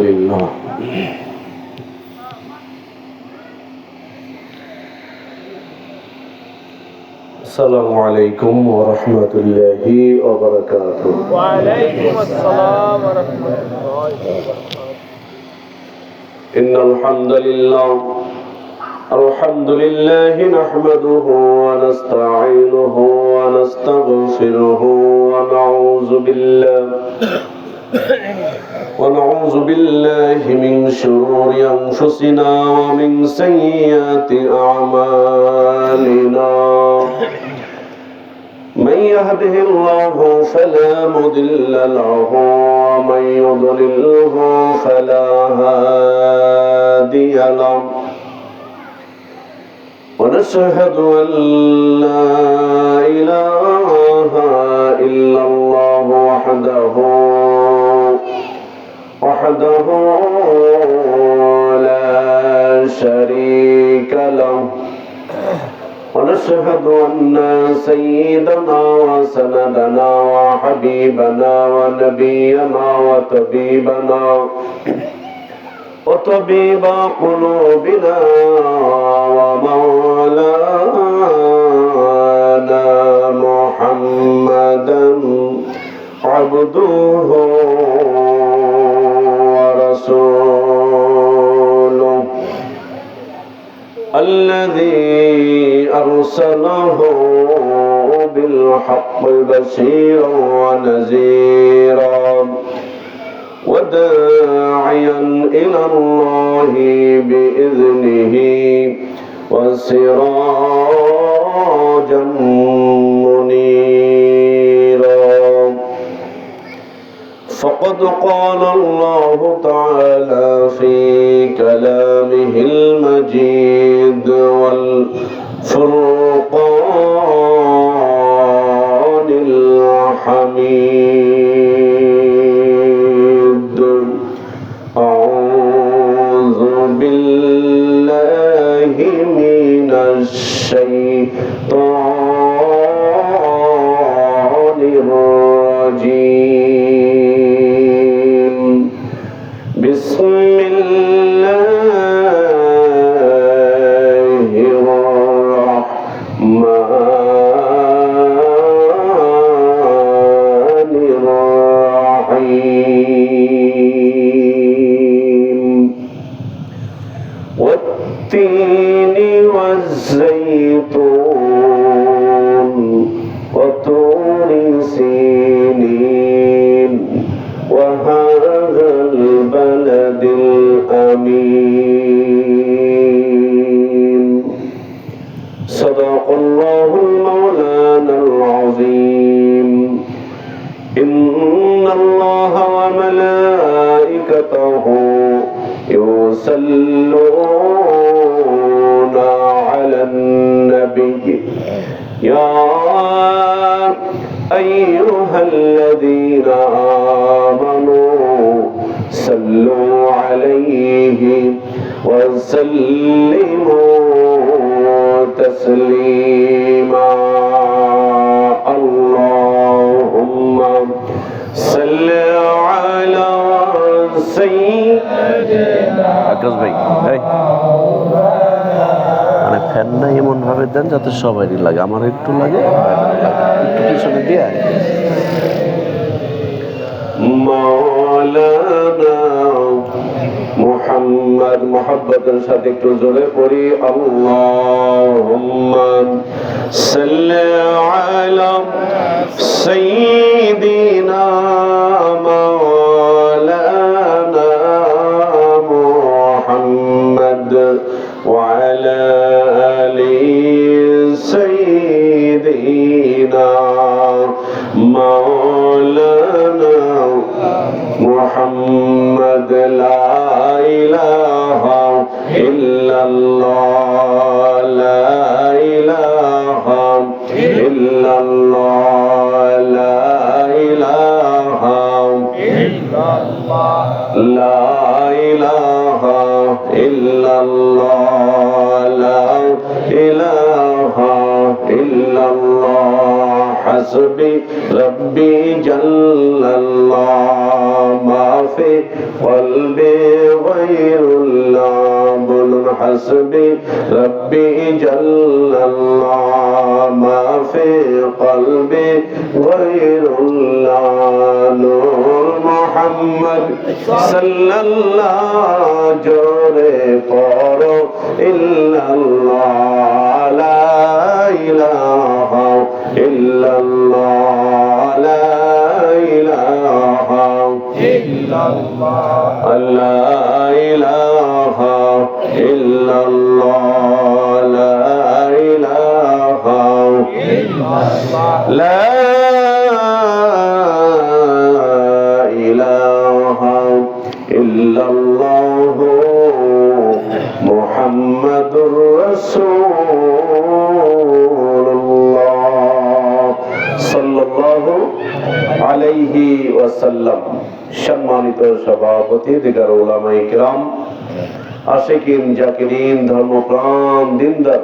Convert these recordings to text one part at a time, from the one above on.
لله. السلام عليكم ورحمة الله وبركاته. وعليكم السلام ورحمة الله وبركاته. إن الحمد لله نحمده ونستعينه ونستغفره ونعوذ بالله من شرور أنفسنا ومن سيئات أعمالنا. من يهده الله فلا مضل له ومن يضلله فلا هادي له. ونشهد أن لا إله إلا الله وحده لا شريك له. ونشهد أن سيدنا وسندنا وحبيبنا ونبينا وطبيب قلوبنا ومولانا محمدا عبده ورسوله الذي أرسله بالحق بشيرا ونذيرا وداعيا إلى الله بإذنه وسراجا منيرا. فقد قال الله تعالى في كلامه المجيد والفرقان الحميد: أعوذ بالله من الشيطان الرجيم. بسم الله الرحمن الرحيم. والتين والزيتون وطور سينين وهذا البلد الأمين. صدق الله المولانا العظيم. إن الله وملائكته يصلون على النبي يا أيها الذين آمنوا صلوا عليه وسلموا تسليما. اللهم صل على سيدنا আকাশ ভাই মানে ফ্যানটা এমন ভাবে দেন যাতে সবারই লাগে, আমার একটু লাগে, একটু পিছনে দিয়ে মাওলানা মুহাম্মদ মুহাব্বতের সাথে একটু জোরে পড়ি আল্লাহুম্মা সাল্লি আলা সাইয়্যিদিনা মাওলানা মুহাম্মদ ওয়া আলা আলি সাইয়্যিদিনা মাওলানা মুহাম্মদ। লা ইলাহা ইল্লাল্লাহ লা ইলাহা ইল্লাল্লাহ লা ইলাহা ইল্লাল্লাহ লা ইলাহা ইল্লাল্লাহ লা ইলাহা ইল্লাল্লাহ حسبي ربي جل الله ما في قلبي غير الله بولن حسبي ربي جل الله ما في قلبي غير الله نور محمد صلى الله جورے پڑھو الا اللہ لا الہ الا اللہ لا الہ الا اللہ لا الہ الا اللہ لا الہ الا اللہ لا ইল্লাল্লাহ মুহাম্মাদুর রাসূলুল্লাহ সাল্লাল্লাহু আলাইহি ওয়াসাল্লাম। সম্মানিত সভাপতি, দিগার উলামায়ে কিরাম, আশিকিন জাকিরিন, ধর্মপ্রাণ দিনদার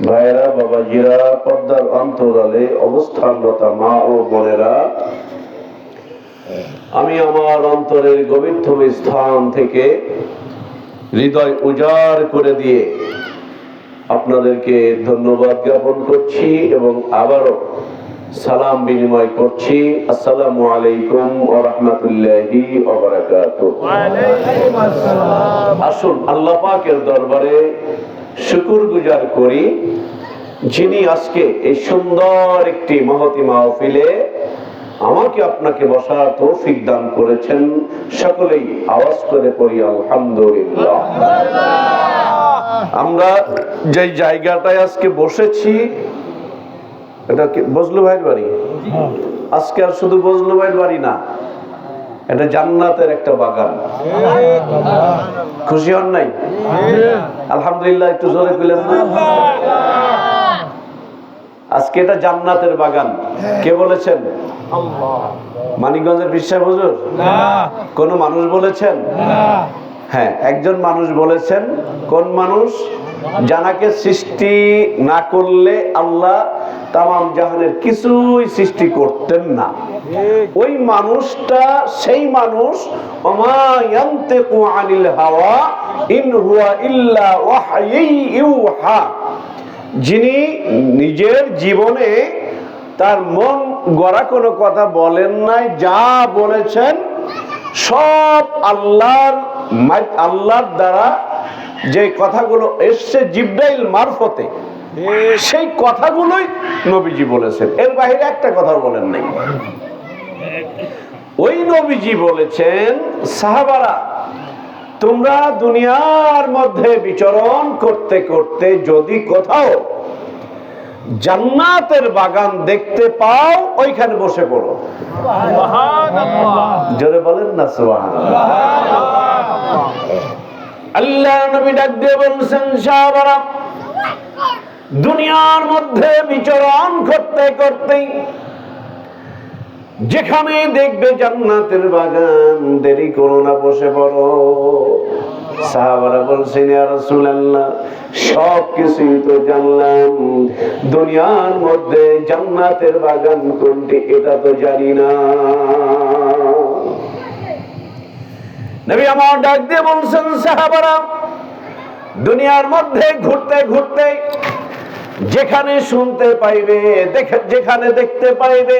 ভাইরা, বাবাজিরা, পর্দার অন্তরালে অবস্থানরত মা ও বোনেরা, আমি আমার অন্তরের গভীরতম স্থান থেকে হৃদয় উজাড় করে দিয়ে আপনাদেরকে ধন্যবাদ জ্ঞাপন করছি এবং আবারও সালাম বিনিময় করছি। আসসালামু আলাইকুম ওয়া রাহমাতুল্লাহি ওয়া বারাকাতুহু। ওয়া আলাইকুম আসসালাম। আসুন আল্লাহ পাকের দরবারে শুকরগুজার করি, যিনি আজকে এই সুন্দর একটি মহতী মাহফিলে আমাকে আপনাকে বসার তৌফিক দান করেছেন। সকলেই আওয়াজ করে পড়ি আলহামদুলিল্লাহ। আমরা যে জায়গাটায় আজকে বসেছি, এটা কি বজলু ভাইয়ের বাড়ি? আজকে আর শুধু বজলু ভাইয়ের বাড়ি না, এটা জান্নাতের একটা বাগান। খুশি হন নাই? আলহামদুলিল্লাহ একটু জোরে বলেন না। আজকে এটা জান্নাতের বাগান। কে বলেছেন? মানিকগঞ্জের বিশ্বাস হুজুর? কোন মানুষ বলেছেন? হ্যাঁ, একজন মানুষ বলেছেন। কোন মানুষ? জানাকে সৃষ্টি না করলে আল্লাহ তামাম জাহানের কিছুই সৃষ্টি করতেন না। ওই মানুষটা সেই মানুষ, ওমা ইয়ানতিকু আনিল হাওয়া ইন হুয়া ইল্লা ওয়াহয়ুন ইউহা, যিনি নিজের জীবনে তার মন গড়া কোনো কথা বলেন নাই, যা বলেছেন সব আল্লাহর দ্বারা যে কথাগুলো এসছে জিবরাইল মারফতে, সেই কথাগুলোই নবীজি বলেছেন। এর বাইরে একটা কথা বলেন নাই। ওই নবীজি বলেছেন, সাহাবারা তোমরা দুনিয়ার মধ্যে বিচরণ করতে করতে যদি কোথাও জান্নাতের বাগান দেখতে পাও, ওইখানে বসে পড়ো। জোরে বলেন না সুবহানাল্লাহ। আল্লাহ নবী ডাক দিয়ে বলছেন, সাহাবারা দুনিয়ার মধ্যে বিচরণ করতে করতে যেখানে দেখবে জান্নাতের বাগান, দেরি করো না, বসে পড়ো। সাহাবারা বলছেন, ইয়া রাসূলুল্লাহ সব কিছুই তো জানলাম, দুনিয়ার মধ্যে জান্নাতের বাগান কোনটি এটা তো জানি না। নবী আমার ডাক দিয়ে বলছেন, সাহাবারা দুনিয়ার মধ্যে ঘুরতে ঘুরতে যেখানে শুনতে পাইবে, যেখানে দেখতে পাইবে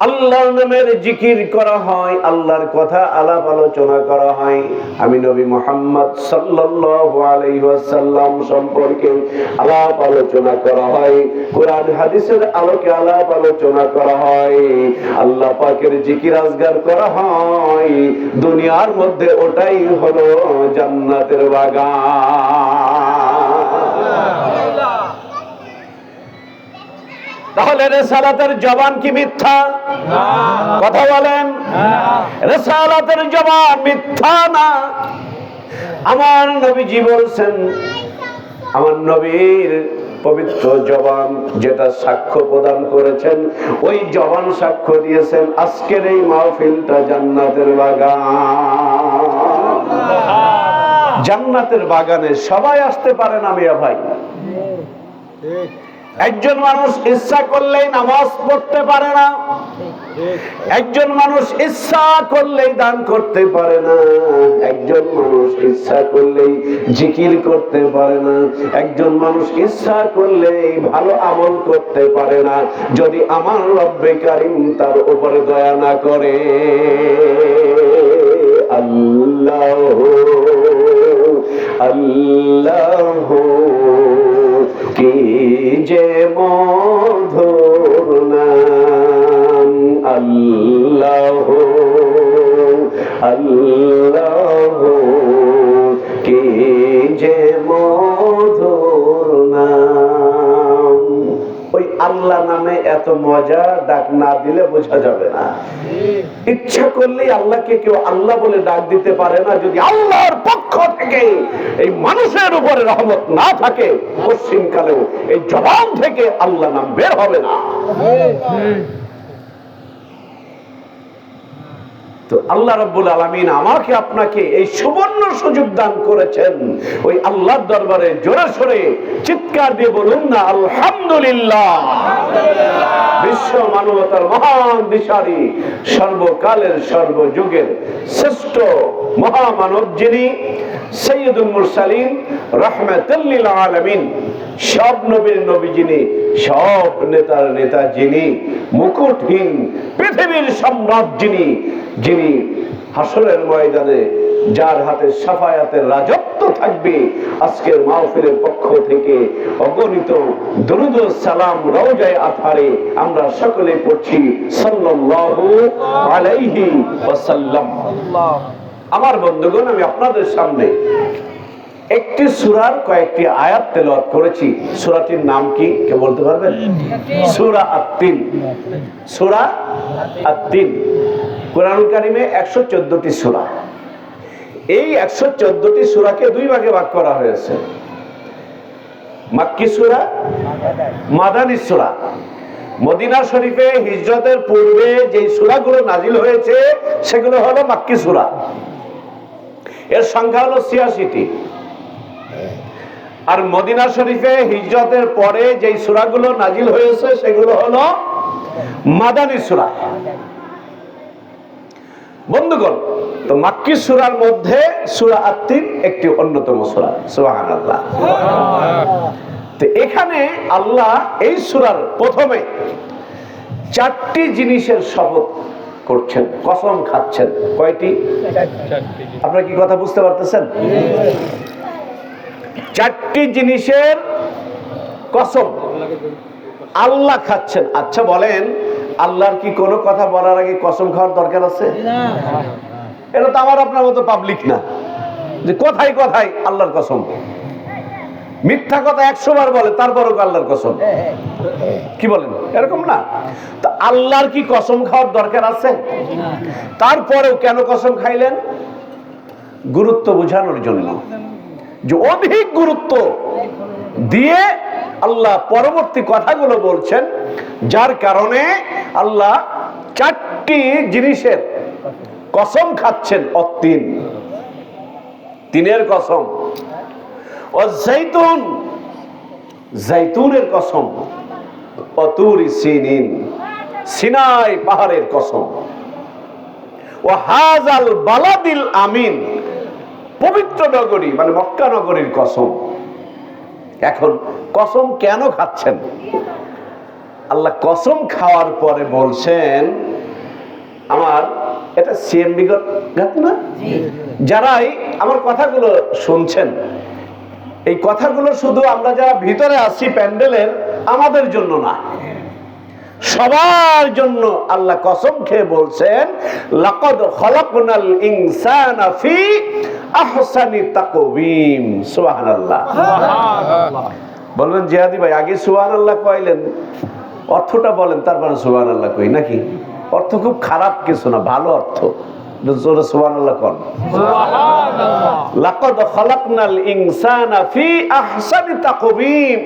আল্লাহর নামের জিকির করা হয়, আল্লাহর কথা আলাপ আলোচনা করা হয়, আমি নবী মুহাম্মদ সাল্লাল্লাহু আলাইহি ওয়াসাল্লাম সম্পর্কে আলাপ আলোচনা করা হয়, কোরআন হাদিসের আলোকে আলাপ আলোচনা করা হয়, আল্লাহ পাকের জিকির আজগার করা হয়, দুনিয়ার মধ্যে ওটাই হলো জান্নাতের বাগান। তাহলে রিসালাতের জবান কি মিথ্যা? কথা বলেন। রিসালাতের জবান মিথ্যা না। আমার নবীজি বলছেন, আমার নবীর পবিত্র জবান যেটা সাক্ষ্য প্রদান করেছেন, ওই জবান সাক্ষ্য দিয়েছেন আজকের এই মাহফিলটা জান্নাতের বাগান। জান্নাতের বাগানে সবাই আসতে পারে না মিয়া ভাই। একজন মানুষ ইচ্ছা করলেই নামাজ পড়তে পারে না, একজন মানুষ ইচ্ছা করলেই দান করতে পারে না, একজন মানুষ ইচ্ছা করলেই জিকির করতে পারে না, একজন মানুষ ইচ্ছা করলেই ভালো আমল করতে পারে না, যদি আমার রব্বে কারীম তার উপরে দয়া না করে। আল্লাহ আল্লাহ কি যে মধুর নাম, আল্লাহ আল্লাহ কি যে মধুর নাম। ওই আল্লাহ নামে এত মজা, ডাক না দিলে বোঝা যাবে না। ইচ্ছা করলেই আল্লাহকে কেউ আল্লাহ বলে ডাক দিতে পারে না, যদি আল্লাহর পক্ষ থেকে এই মানুষের উপরে রহমত না থাকে, পশ্চিমকালেও এই জবান থেকে আল্লাহ নাম বের হবে না। তো আল্লাহ রাব্বুল আলামিন আমাকে আপনাকে এই সুবর্ণ সুযোগ দান করেছেন। ওই আল্লাহর দরবারে জোরে সোরে চিৎকার দিয়ে বলুন না আলহামদুলিল্লাহ। বিশ্ব মানবতার মহান দিশারি, সর্বকালের সর্বযুগের শ্রেষ্ঠ মহামানব যিনি, সাইয়্যিদুল মুরসালিন রাহমাতুল লিল আলামিন, সব নবীর নবী যিনি, সব নেতার নেতা যিনি, মুকুটহীন পৃথিবীর সম্রাট যিনি, যিনি হাসরের ময়দানে যার হাতে শাফায়াতের রাজত্ব থাকবে, আজকের মাহফিলের পক্ষ থেকে অগণিত দরুদ ও সালাম রওজায়ে আতহারে আমরা সকলে পড়ছি সাল্লাল্লাহু আলাইহি ওয়াসাল্লাম। আমার বন্ধুগণ, আমি আপনাদের সামনে একটি সূরার কয়েকটি আয়াত তেলাওয়াত করেছি। সূরাটির নাম কি কে বলতে পারবেন? সূরা আত-তিন। সূরা আত-তিন কোরআনুল কারীমে 114টি সূরা। এই 114টি সূরাকে দুই ভাগে ভাগ করা হয়েছে, মাক্কি সূরা, মাদানী সূরা। মদিনা শরীফে হিজরতের পূর্বে যে সূরাগুলো নাজিল হয়েছে সেগুলো হলো মাক্কি সূরা, এর সংখ্যা হলো 86টি। আর মদিনা শরীফে হিজরতের পরে যে সূরাগুলো নাজিল হয়েছে সেগুলো হলো মাদানী সূরা। বন্ধুগণ, তো মাক্কি সূরার মধ্যে সূরা আত-তিন একটি অন্যতম সূরা। সুবহানাল্লাহ। তো এখানে আল্লাহ এই সূরার প্রথমে 4টি জিনিসের শপথ করছেন, কসম খাচ্ছেন। কয়টি? আপনারা কি কথা বুঝতে পারতেছেন? 4টি জিনিসের কসম আল্লাহ খাচ্ছেন। আচ্ছা বলেন, আল্লাহর কি কোনো কথা বলার আগে কসম খাওয়ার দরকার আছে? এটা তো আমার আপনার মতো পাবলিক না যে কথায় কথায় আল্লাহর কসম। মিথ্যা কথা 100 বার বলে, তারপরও আল্লাহর কসম। কি বলেন? এরকম না। তো আল্লাহর কি কসম খাওয়ার দরকার আছে? তারপরেও কেন কসম খাইলেন? গুরুত্ব বোঝানোর জন্য, যে অধিক গুরুত্ব দিয়ে আল্লাহ পরবর্তী কথাগুলো বলছেন, যার কারণে আল্লাহ 4টি জিনিসের কসম খাচ্ছেন। অত-তিন, তিনের কসম। ওয়াজ-জাইতুন, জাইতুনের কসম। ওয়া-তুরি সিনিন, সিনাই পাহাড়ের কসম। ওয়া হাযাল বালাদিল আমিন, পবিত্র নগরী মানে মক্কা নগরীর কসম। এখন কসম কেন খাচ্ছেন? আল্লাহ কসম খাওয়ার পরে বলছেন, আমার এটা সিএমবি ঘাট না, যারাই আমার কথাগুলো শুনছেন, এই কথাগুলো শুধু আমরা যারা ভিতরে আছি প্যান্ডেলের আমাদের জন্য না, সবার জন্য আল্লাহ কসম খেয়ে বলছেন, লাকাদ খালাকনাল ইনসানা ফি আহসানি তাকওয়িম। সুবহানাল্লাহ। বলবেন জিহাদি ভাই, আগে সুবহানাল্লাহ কইলেন, অর্থটা বলেন, তারপরে সুবহানাল্লাহ কই নাকি? অর্থ খুব খারাপ কিছু না, ভালো অর্থ। জোরে সুবহানাল্লাহ কোন। সুবহানাল্লাহ। লাকাদ খালাকনাল ইনসানা ফি আহসানি তাকওয়িম।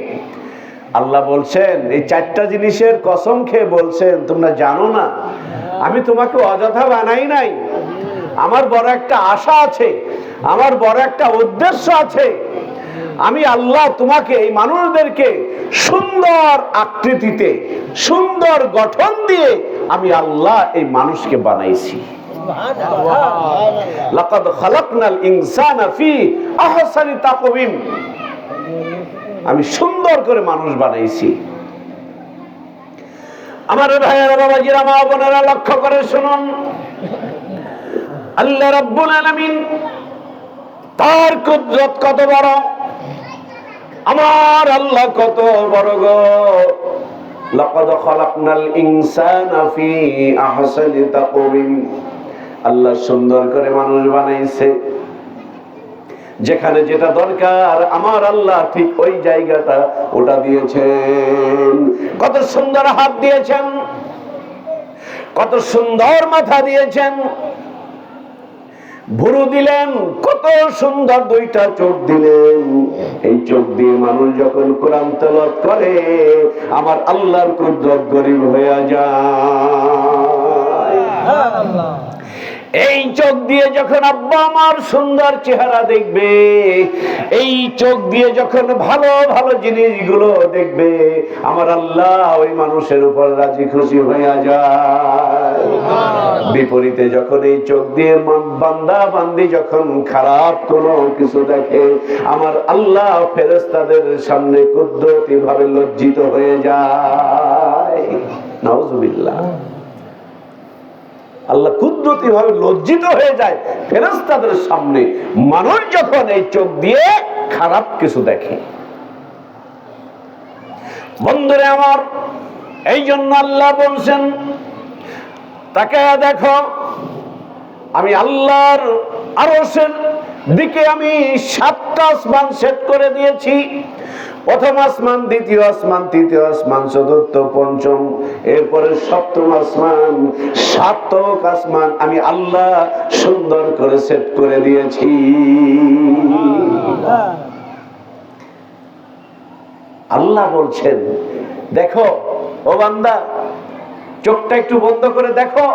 আল্লাহ বলছেন, এই 4টা জিনিসের কসম খেয়ে বলছেন, তোমরা জানো না আমি তোমাকে অযথা বানাই নাই। আমার বড় একটা আশা আছে, আমার বড় একটা উদ্দেশ্য আছে। আমি আল্লাহ তোমাকে এই মানুষদেরকে সুন্দর আকৃতিতে সুন্দর গঠন দিয়ে আমি আল্লাহ এই মানুষকে বানাইছি। লাকাদ খালাকনাল ইনসানা ফি আহসানি তাকওয়িম, আমি সুন্দর করে মানুষ বানাইছি। আমার ভাইয়েরা, বাবাজিরা, মা বোনেরা, লক্ষ্য করে শুনুন, আল্লাহ রাব্বুল আলামিন তার কুদরত কত বড়, আমার আল্লাহ কত বড় গো। লাকাদ খালাকনাল ইনসানা ফি আহসানি তাকওয়িম, আল্লাহ সুন্দর করে মানুষ বানাইছে। যেখানে যেটা দরকার আমার আল্লাহ ঠিক ওই জায়গাটা ওটা দিয়েছেন। কত সুন্দর হাত দিয়েছেন, কত সুন্দর মাথা দিয়েছেন, ভুরু দিলেন, কত সুন্দর দুইটা চোখ দিলেন। এই চোখ দিয়ে মানুষ যখন কোরআন তেলাওয়াত করে আমার আল্লাহর কুদরত গরিব হয়ে যায়। এই চোখ দিয়ে যখন আব্বা আমার সুন্দর চেহারা দেখবে, এই চোখ দিয়ে যখন ভালো ভালো জিনিসগুলো দেখবে আমার আল্লাহ ওই মানুষের উপর রাজি খুশি হয়ে যায়। বিপরীতে যখন এই চোখ দিয়ে বান্দা বান্দি যখন খারাপ কোনো কিছু দেখে আমার আল্লাহ ফেরেশতাদের সামনে কুদরতি ভাবে লজ্জিত হয়ে যায়। নাউজুবিল্লাহ। আল্লাহ কুদরতি ভাবে লজ্জিত হয়ে যায় ফেরেশতাদের সামনে মানুষ যখন এই চোখ দিয়ে খারাপ কিছু দেখে। বন্ধুরা আমার, এই জন্য আল্লাহ বলছেন তাকে দেখো, আমি আল্লাহর আরশের দিকে আমি 7টা আসমান সেট করে দিয়েছি। প্রথম আসমান, দ্বিতীয় আসমান, তৃতীয় আসমান, চতুর্থ, পঞ্চম, এরপরে সপ্তম আসমান, 7তম আসমান আমি আল্লাহ সুন্দর করে সেট করে দিয়েছি। আল্লাহ বলছেন দেখো ও বান্দা, চোখটা একটু বন্ধ করে দেখো,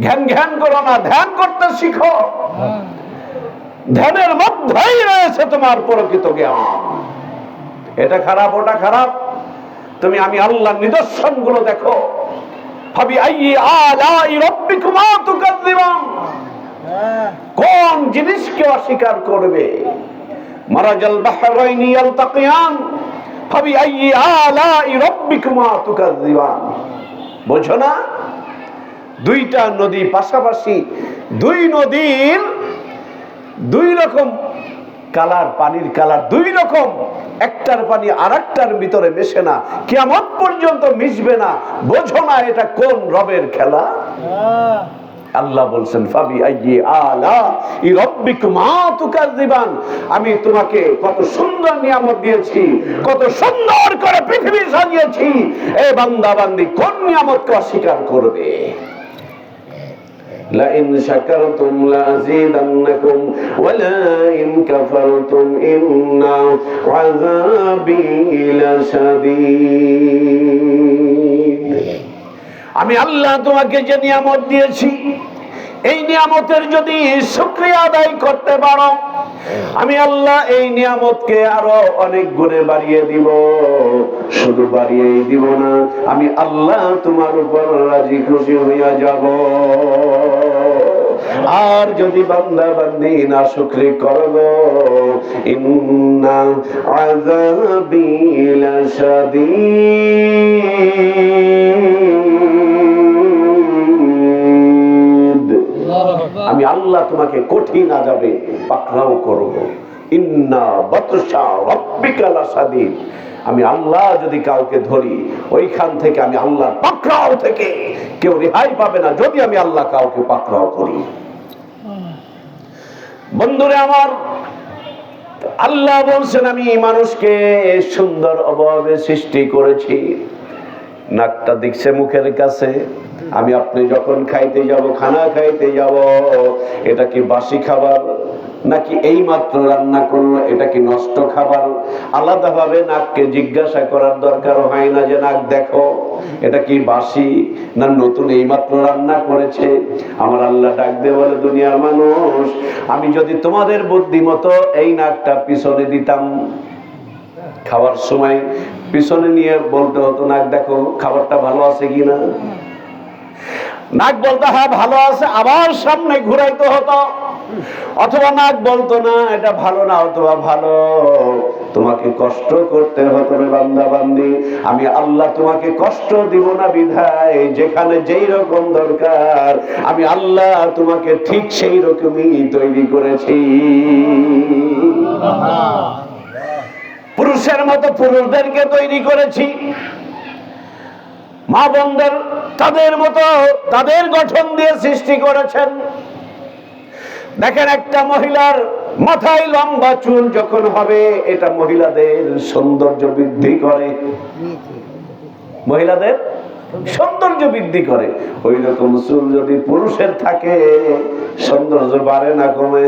ধ্যান ধ্যান করো না, ধ্যান করতে শিখো। ধ্যানের মধ্যেই রয়েছে তোমার প্রকৃত জ্ঞান। এটা খারাপ ওটা খারাপ, তুমি আমি আল্লাহর নিদর্শন গুলো দেখো। ফাবি আইয়ি আলাই রাব্বিকুমা তুকাযযিবান, কোন জিনিসকে অস্বীকার করবে। মারাজাল বাহরাইনি ইয়ালতাকিয়ান ফাবি আইয়ি আলাই রাব্বিকুমা তুকাযযিবান। বুঝো না, দুইটা নদী পাশাপাশি, দুই নদীর দুই রকম কালার, পানির কালার দুই রকম, একটার পানি আরেকটার ভিতরে মেশে না, কিয়ামত পর্যন্ত মিশবে না। বোঝো না এটা কোন রবের খেলা? আল্লাহ বলছেন ফাবি আইয়ি আলা রাব্বিকুমা তুকাযযিবান, আমি তোমাকে কত সুন্দর নিয়ামত দিয়েছি, কত সুন্দর করে পৃথিবী সাজিয়েছি। এই বান্দা বান্দি কোন নিয়ামতকে অস্বীকার করবে? لئن شكرتم لأزيدنكم ولئن كفرتم إن عذابي لشديد। আমি আল্লাহ তোমাকে যে নিয়ামত দিয়েছি, এই নিয়ামতের যদি শুকরিয়া আদায় করতে পারো আমি আল্লাহ এই নিয়ামতকে আরো অনেক গুণে বাড়িয়ে দিব। শুধু বাড়িয়েই দিব না, আমি আল্লাহ তোমার উপর রাজি খুশি হইয়া যাব। আর যদি বান্দা বান্দি না শুকরি করো, ইন্না আযাবি লাশাদীদ, আমি আল্লাহ তোমাকে কঠিন আযাবে পাকড়াও করব। ইন্না বাতশা রাব্বিকা লাশাদীদ, আমি আল্লাহ যদি কাউকে ধরি ওইখান থেকে আমি আল্লাহর পাকড়াও থেকে কেউ রেহাই পাবে না যদি আমি আল্লাহ কাউকে পাকড়াও করি। বন্ধুরা আমার, আল্লাহ বলছেন আমি মানুষকে সুন্দর অভাবে সৃষ্টি করেছি। নাকটা দিচ্ছে মুখের কাছে, আমি আপনি যখন খাইতে যাব, খানা খাইতে যাব, এটা কি বাসি খাবার? নাকি এই মাত্র রান্না করলো, এটা কি নষ্ট খাবার? আলাদাভাবে নাককে জিজ্ঞাসা করার দরকার হয় না যে নাক দেখো এটা কি বাসি না নতুন, এই মাত্র রান্না করেছে? আমার আল্লাহ ডাক দিয়ে বলে, দুনিয়ার মানুষ, আমি যদি তোমাদের বুদ্ধি মতো এই নাকটা পিছনে দিতাম, খাওয়ার সময় পিছনে নিয়ে বলতে হতো নাক দেখো খাবারটা ভালো আছে কিনা, নাক বলতো হ্যাঁ ভালো আছে, আবার সামনে ঘুরাইতে হতো, অথবা নাক বলতো না এটা ভালো না অথবা ভালো। তোমাকে কষ্ট করতে হতো রে বান্দা বান্দি, আমি আল্লাহ তোমাকে কষ্ট দিব না বিধায় যেখানে যেই রকম দরকার আমি আল্লাহ তোমাকে ঠিক সেই রকমই তৈরি করেছি। পুরুষের মতো পুরুষদেরকে তৈরি করেছি, মা বোনদের তাদের মতো তাদের গঠন দিয়ে সৃষ্টি করেছেন। দেখেন একটা মহিলার মাথায় লম্বা চুল যখন হবে এটা মহিলাদের সৌন্দর্য বৃদ্ধি করে, মহিলাদের সৌন্দর্য বৃদ্ধি করে। ওই রকম চুল যদি পুরুষের থাকে সৌন্দর্য বাড়ে না কমে?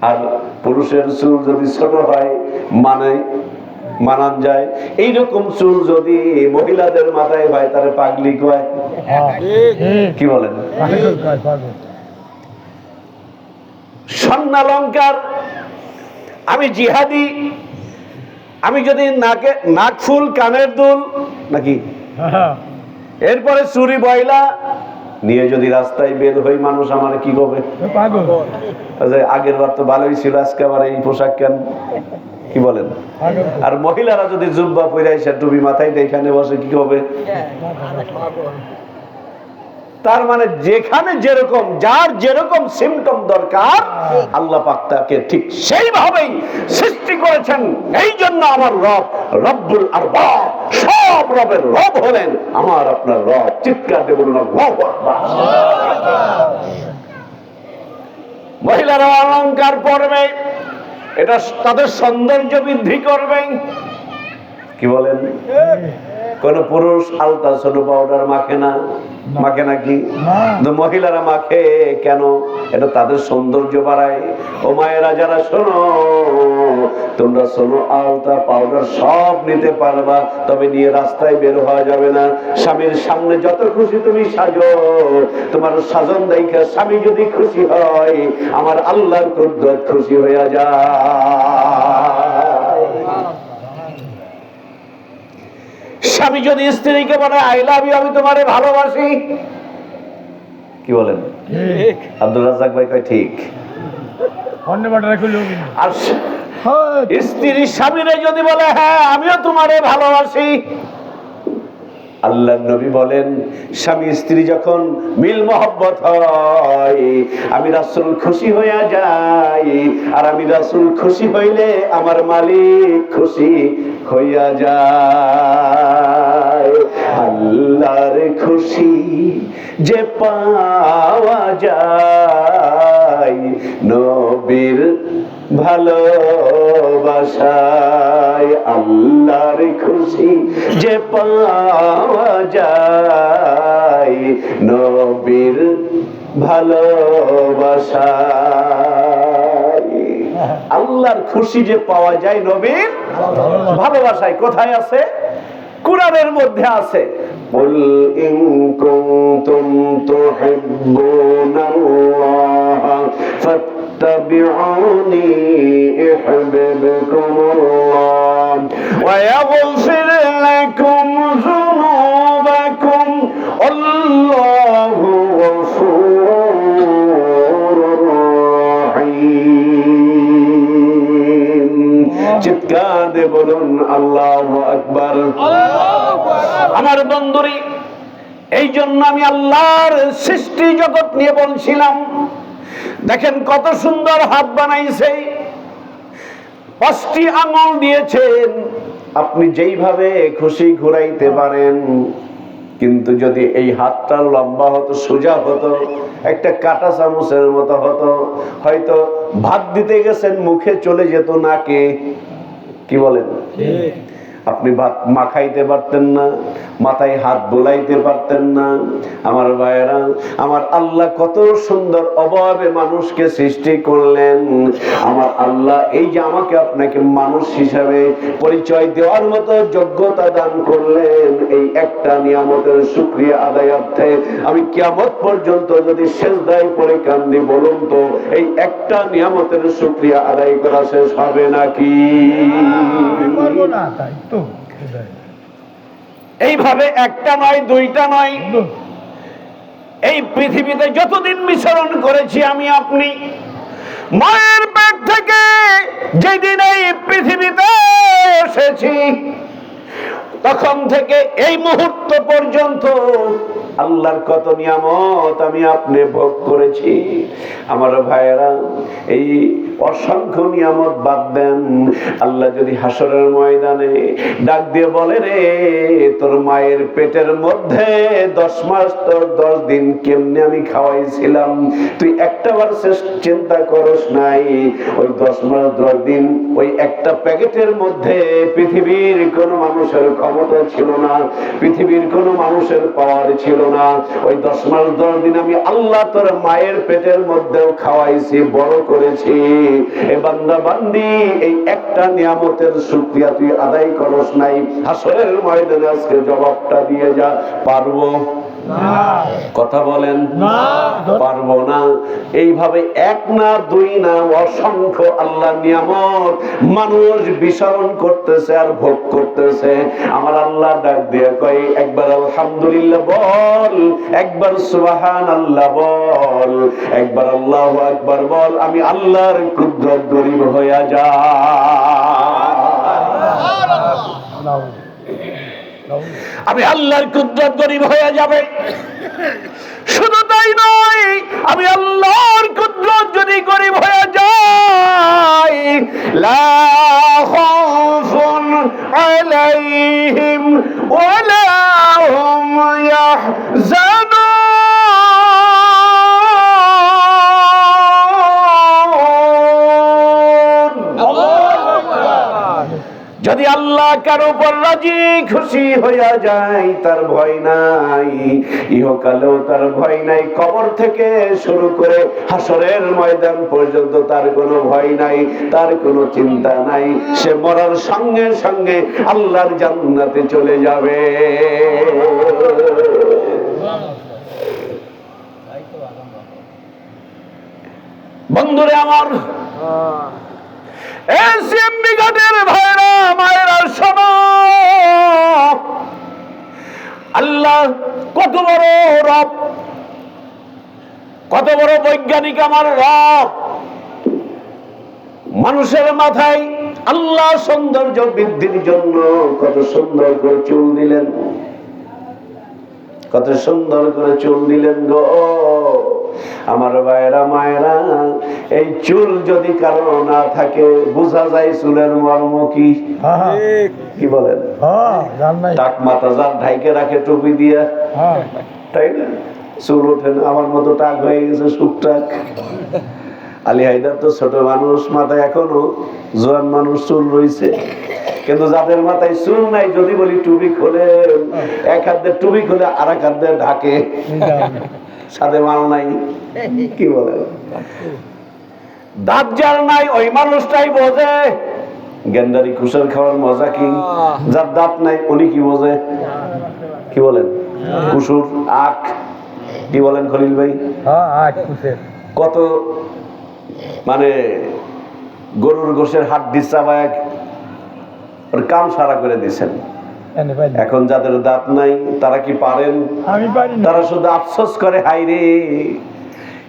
আর পুরুষের চুল যদি ছোট হয় মানান যায়। এইরকম চুল যদি মহিলাদের মাথায় হয় তাহলে পাগলি কয়, কি বলেন? স্বর্ণালঙ্কার, আমি জিহাদি, আমি যদি নাক ফুল কানের দুল নাকি এরপরে চুরি বয়লা নিয়ে যদি রাস্তায় বের হই মানুষ আমার কি করবে? আগের বার তো ভালোই ছিল, আজকে আবার এই পোশাক কেন, কি বলেন? আর মহিলারা যদি জুব্বা পরে এসে টুপি মাথায় দিয়ে এখানে বসে কি হবে? তার মানে যেখানে যেরকম যার যেরকম সিমটম দরকার আল্লাহ পাক তাকে ঠিক সেইভাবেই সৃষ্টি করেছেন। এই জন্য আমার রব রব্বুল আরবাব, সব রবের রব হলেন আমার আপনার রব। চিৎকার দিয়ে বলুন আল্লাহু আকবার। মহিলারা অলংকার পরবে, এটা তাদের সৌন্দর্য বৃদ্ধি করবে, কি বলেন? কোন পুরুষ আলতা সোনো পাউডার মাখে না, মাখে নাকি? মহিলারা মাখে কেন? এটা তাদের সৌন্দর্য বাড়ায়। ও মায়েরা যারা শোনো, তোমরা সোনো আলতা পাউডার সব নিতে পারবা, তবে নিয়ে রাস্তায় বের হওয়া যাবে না। স্বামীর সামনে যত খুশি তুমি সাজো, তোমার সাজন দেখে স্বামী যদি খুশি হয় আমার আল্লাহর কুদরত খুশি হয়ে যায়। স্বামী যদি স্ত্রীকে বলে আই লাভ ইউ, আমি তোমারে ভালোবাসি, কি বলেন? আব্দুল রাজ্জাক ভাই কয় ঠিক। আর স্ত্রী স্বামীরে যদি বলে হ্যাঁ আমিও তোমারে ভালোবাসি, আল্লাহর নবী বলেন স্বামী স্ত্রী যখন মিল মহব্বত হয় আমি রাসূল খুশি হইয়া যাই, আর আমি রাসূল খুশি হইলে আমার মালিক খুশি হইয়া যায়। আল্লাহর খুশি যে পাওয়া যায় নবীর ভালোবাসায়, আল্লাহর খুশি যে পাওয়া যায় নবীর ভালোবাসায়। আল্লাহর খুশি যে পাওয়া যায় নবীর ভালোবাসায়। কোথায় আছে? কুরআনের মধ্যে আছে, কুল ইন কুনতুম তুহিব্বুনাল্লাহ ফাত্তাবিউনি ইউহিব্বুকুমুল্লাহ ওয়া ইয়াগফির লাকুম যুনুবাকুম আল্লাহু গফুরুর রাহিম। চিৎকার দিয়ে বলুন আল্লাহু আকবার। আমার বন্ধুরি, এই জন্য আমি আল্লাহর সৃষ্টি জগৎ নিয়ে বলছিলাম। দেখেন কত সুন্দর হাত বানাইছে, 5টি আঙ্গুল দিয়েছেন, আপনি যেইভাবে খুশি ঘুরাইতে পারেন। কিন্তু যদি এই হাতটা লম্বা হতো, সোজা হতো, একটা কাঁটা চামচের মতো হতো, হয়তো ভাত দিতে গেছেন মুখে চলে যেত নাকে, কি বলেন? আপনি ভাত মাখাইতে পারতেন না, মাথায় হাত বোলাইতে পারতেন না। আমার ভাইয়েরা, আমার আল্লাহ কত সুন্দর অভাবে মানুষকে সৃষ্টি করলেন। আমার আল্লাহ এই যে আমাকে আপনাকে মানুষ হিসাবে পরিচয় দেওয়ার মতো যোগ্যতা দান করলেন, এই একটা নিয়ামতের শুকরিয়া আদায়ার্থে আমি কিয়ামত পর্যন্ত যদি সিজদায় পড়ে কান্দি, বলুন তো এই একটা নিয়ামতের শুকরিয়া আদায় করা শেষ হবে নাকি? এইভাবে একটা নয়, দুইটা নয়, এই পৃথিবীতে যতদিন বিচরণ করেছি আমি আপনি, মায়ের পেট থেকে যেদিন এই পৃথিবীতে এসেছি তখন থেকে এই মুহূর্ত পর্যন্ত আল্লাহর কত নিয়ামত আমি আপনি ভোগ করেছি। আমার ভাইয়েরা, এই অসংখ্য নিয়ামত বাদ দেন, আল্লাহ যদি হাসরের ময়দানে ডাক দিয়ে বলে, রে তোর মায়ের পেটের মধ্যে 10 মাস তোর 10 দিন কেমনে আমি খাওয়াইছিলাম, তুই একটাবার চিন্তা করস নাই? ওই 10 মাস 10 দিন ওই একটা প্যাকেটের মধ্যে পৃথিবীর কোন মানুষের ক্ষমতা ছিল না, পৃথিবীর কোন মানুষের পাওয়ার ছিল না। ওই 10 মাস 10 দিন আমি আল্লাহ তোর মায়ের পেটের মধ্যেও খাওয়াইছি, বড় করেছি। এ বান্দা বান্দি, এই একটা নিয়ামতের শুকরিয়া তুই আদায় করস নাই, হাসরের ময়দানে আজকে জবাবটা দিয়ে যা। পারবো? কথা বলেন না, পারবো না। এইভাবে এক না, দুই না, অসংখ্য আল্লাহ নিয়ামত মানুষ বিচরণ করতেছে আর ভোগ করতেছে। আমার আল্লাহ ডাক দিয়ে কয়, একবার আলহামদুলিল্লাহ বল, একবার সুবহানাল্লাহ বল, একবার আল্লাহু আকবার বল, আমি আল্লাহর কুদরত গরিব হয়ে যা। আমি আল্লাহর কুদরত গরিব হয়ে যাবে। শুধু তাই নয়, আমি আল্লাহর কুদরত যদি গরিব হয়ে যায়, লা খাউফুন আলাইহিম ওয়ালা হুম ইয়াহজানুন। যদি আল্লাহ কারো উপর রাজি খুশি হইয়া যায়, তার ভয় নাই, ইহকালেও তার ভয় নাই, কবর থেকে শুরু করে হাসরের ময়দান পর্যন্ত তার কোনো ভয় নাই, তার কোনো চিন্তা নাই। সে মরার সঙ্গে সঙ্গে আল্লাহর জান্নাতে চলে যাবে। বন্ধুরে আমার, এসএমবি ঘাটের ভাইরা মায়েরা শোনো, আল্লাহ কত বড় রব, কত বড় বৈজ্ঞানিক আমার রব। মানুষের মাথায় আল্লাহ সৌন্দর্য বৃদ্ধির জন্য কত সুন্দর করে চুল দিলেন, কত সুন্দর করে চুল দিলেন গো আমার ভাইরা মায়েরা। এই চুল যদি কারো না থাকে, বোঝা যায় চুলের মর্ম কি। কি বলেন? টাক মাথা যার ঢাইকে রাখে টুপি দিয়া, তাই না? চুল ওঠে না, আমার মতো টাক হয়ে গেছে, শুকটাক। আলী হায়দার তো ছোট মানুষ, মাথায় এখনো জোয়ান মানুষ চুল রয়েছে, কিন্তু যাদের মাথায় চুল নাই যদি বলি টুপি খোলে, এক হাত দিয়ে টুপি খুলে আর এক হাত দিয়ে ঢাকে, সাথে মাল নাই। কি বলে? দাঁত যার নাই ওই মানুষটাই বোঝে গেন্দারি কুশার খাওয়ার মজা কি। যার দাঁত নাই উনি কি বোঝে? কি বলেন? কুসুর আখ। কি বলেন খলিল ভাই? কত মানে গরুর গোশের হাড্ডি চাবায় ওর কাম সারা করে দিচ্ছেন। এখন যাদের দাঁত নাই তারা কি পারেন? তারা শুধু আফসোস করে, হাই রে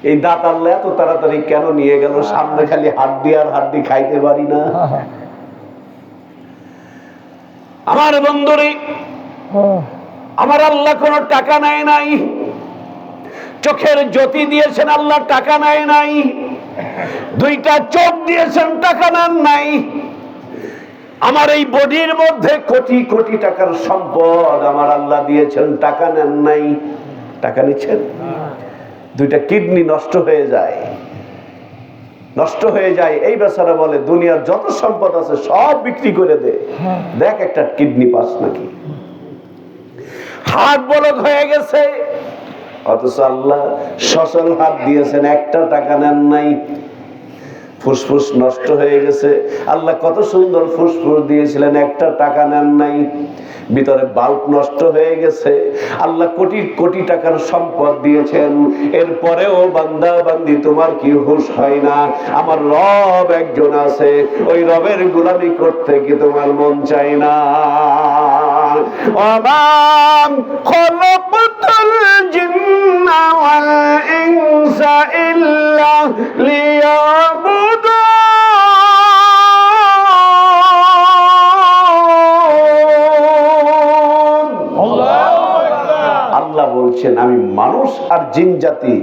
এই দাঁত আল্লাহ এত তাড়াতাড়ি কেন নিয়ে গেল, সামনে খালি হাড্ডি আর হাড্ডি, খাইতে পারি না। আমার বন্ধুরে, আমার আল্লাহ কোন টাকা নেয় নাই, চোখের জ্যোতি দিয়েছেন আল্লাহ, টাকা নেয় নাই। দুইটা চোখ দিয়েছেন, টাকা নেন নাই। আমার এই বডির মধ্যে কোটি কোটি টাকার সম্পদ আমার আল্লাহ দিয়েছেন, টাকা নেন নাই। টাকা নিচ্ছেন? দুইটা কিডনি নষ্ট হয়ে যায়, নষ্ট হয়ে যায়। এই বেচারা বলে দুনিয়ার যত সম্পদ আছে সব বিক্রি করে দে, দেখ একটা কিডনি পাস নাকি। হাত বলক হয়ে গেছে, অথচ আল্লাহ সচল হাত দিয়েছেন, একটা টাকা নেন নাই। ফুসফুস নষ্ট হয়ে গেছে, আল্লাহ কত সুন্দর ফুসফুস দিয়েছিলেন, একটা টাকা নেন নাই। ভিতরে বাল্ব নষ্ট হয়ে গেছে, আল্লাহ কোটি কোটি টাকার সম্পদ দিয়েছেন, এরপরেও বান্দা বান্দি তোমার কি হুঁশ হয় না? আমার রব একজন আছে, ওই রবের গোলামি করতে কি তোমার মন চাই না? ওয়ামাম খলাকতুল জিন্না ওয়াল ইনসা ইল্লা লিয়াবুদুন। আল্লাহ বলছেন আমি মানুষ আর জিন জাতি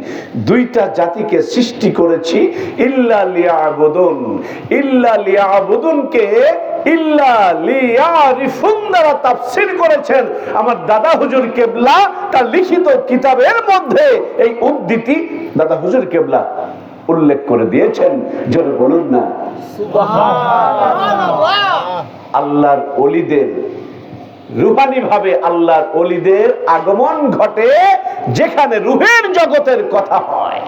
দুইটা জাতিকে সৃষ্টি করেছি ইল্লা লিয়াবুদুন। ইল্লা লিয়াবুদুনকে ইল্লা লিয়ারিফুন দ্বারা তাফসীর করেছেন আমার দাদা হুজুর কেবলা। তার লিখিত কিতাবের মধ্যে এই উদ্ধৃতি দাদা হুজুর কেবলা উল্লেখ করে দিয়েছেন। জোরে বলুন না সুবহানাল্লাহ। আল্লাহর ওলিদের রুহানি ভাবে আল্লাহর ওলিদের আগমন ঘটে যেখানে রুহের জগতের কথা হয়।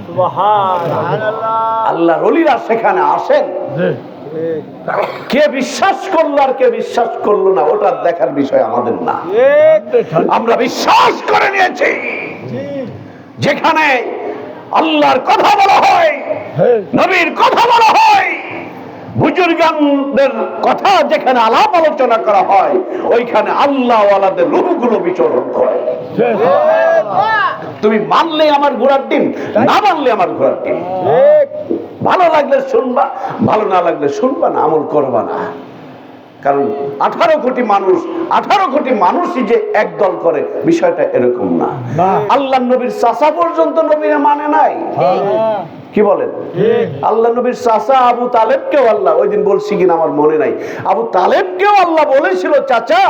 সুবহানাল্লাহ। আল্লাহর ওলিরা সেখানে আসেন। কে বিশ্বাস করলো আর কে বিশ্বাস করলো না ওটা দেখার বিষয় আমাদের না। আমরা বিশ্বাস করে নিয়েছি যেখানে আল্লাহর কথা বলা হয়, নবীর কথা বলা হয়, বুজুর্গানদের কথা যেখানে আলাপ আলোচনা করা হয়, ওইখানে আল্লাহ ওয়ালাদের রূহগুলো বিচরণ করে। তুমি মানলে আমার ঘোড়ার ডিম, না মানলে আমার ঘোড়ার ডিম। ভালো লাগলে শুনবা, ভালো না লাগলে শুনবা না, আমল করবা না। কারণ 18 কোটি মানুষই যে একদল করে, বিষয়টা এরকম না। আল্লাহ নবীর চাচা পর্যন্ত নবীরা মানে নাই। কি বলেন? আল্লাহ নবীর চাচা আবু তালেবকেও আল্লাহ, ওই দিন বলছি কিনা আমার মনে নাই, আবু তালেবকেও আল্লাহ বলেছিল চাচা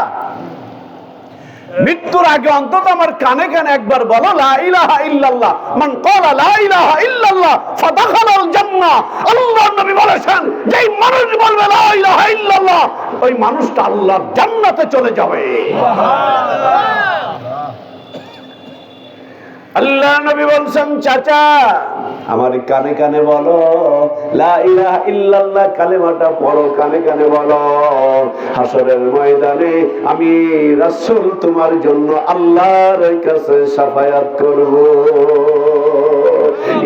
মৃত্যুর আগে অন্তত আমার কানে কানে একবার বলো লা ইলাহা ইল্লাল্লাহ, মান ক্বালা লা ইলাহা ইল্লাল্লাহ ফাদাখালাল জান্নাহ। আল্লাহর নবী বলেছেন যেই মানুষ বলবে লা ইলাহা ইল্লাল্লাহ ওই মানুষটা আল্লাহর জান্নাতে চলে যাবে। সুবহানাল্লাহ। আল্লাহ নবী বলছেন চাচা আমার কানে কানে বলো লা ইলাহা ইল্লাল্লাহ কালেমাটা পড়ো, কানে কানে বলো। হাসরের ময়দানে আমি রাসূল তোমার জন্য আল্লাহর কাছে শাফায়াত করব।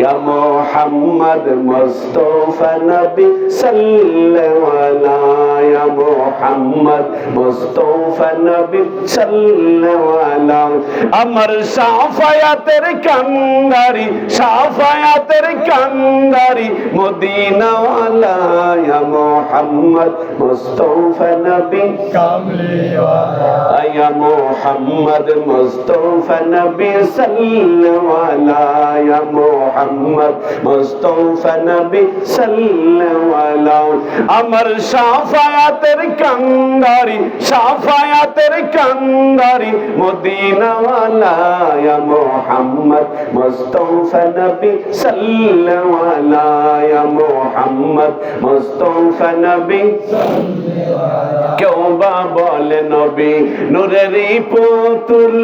ইয়া মুহাম্মদ মুস্তাফা নবী সাল্লাল্লাহু আলাইহি, ইয়া মুহাম্মদ মুস্তাফা নবী সাল্লাল্লাহু আলাইহি। আমার শাফায়াতের কান্দারি, শাফায়াতের কান্দারি মদিনা ওয়ালা, ইয়া মুহাম্মদ মুস্তাফা নবী কামলি ওয়ালা, ইয়া মুহাম্মদ মুস্তাফা নবী সাল্লাল্লাহু আলাইহি, ইয়া মুহাম্মদ মুস্তাফা নবী সাল্লাল্লাহু আলাইহি। আমার শাফায়াতের কান্দারি, শাফায়াতের কান্দারি মদিনা ওয়ালা, ইয়া মুহাম্মদ মুস্তাফা নবী সাল্লাল্লাহু আলাইহি, ইয়া মুহাম্মদ মুস্তাফা নবী সাল্লাল্লাহু আলাইহি। কেউ বা বলে নবী নূরেরই পুতুল,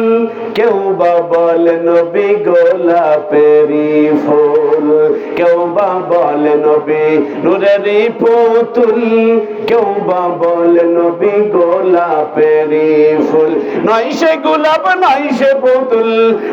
কেউ বা বলে নবী গোলাপেরই ফুল, কেউ বা বলে নবী নূরেরই পুতুল, কেউ বা বলে নবী গোলাপেরই ফুল। নয় সে গোলাপ নয় সে পুতুল,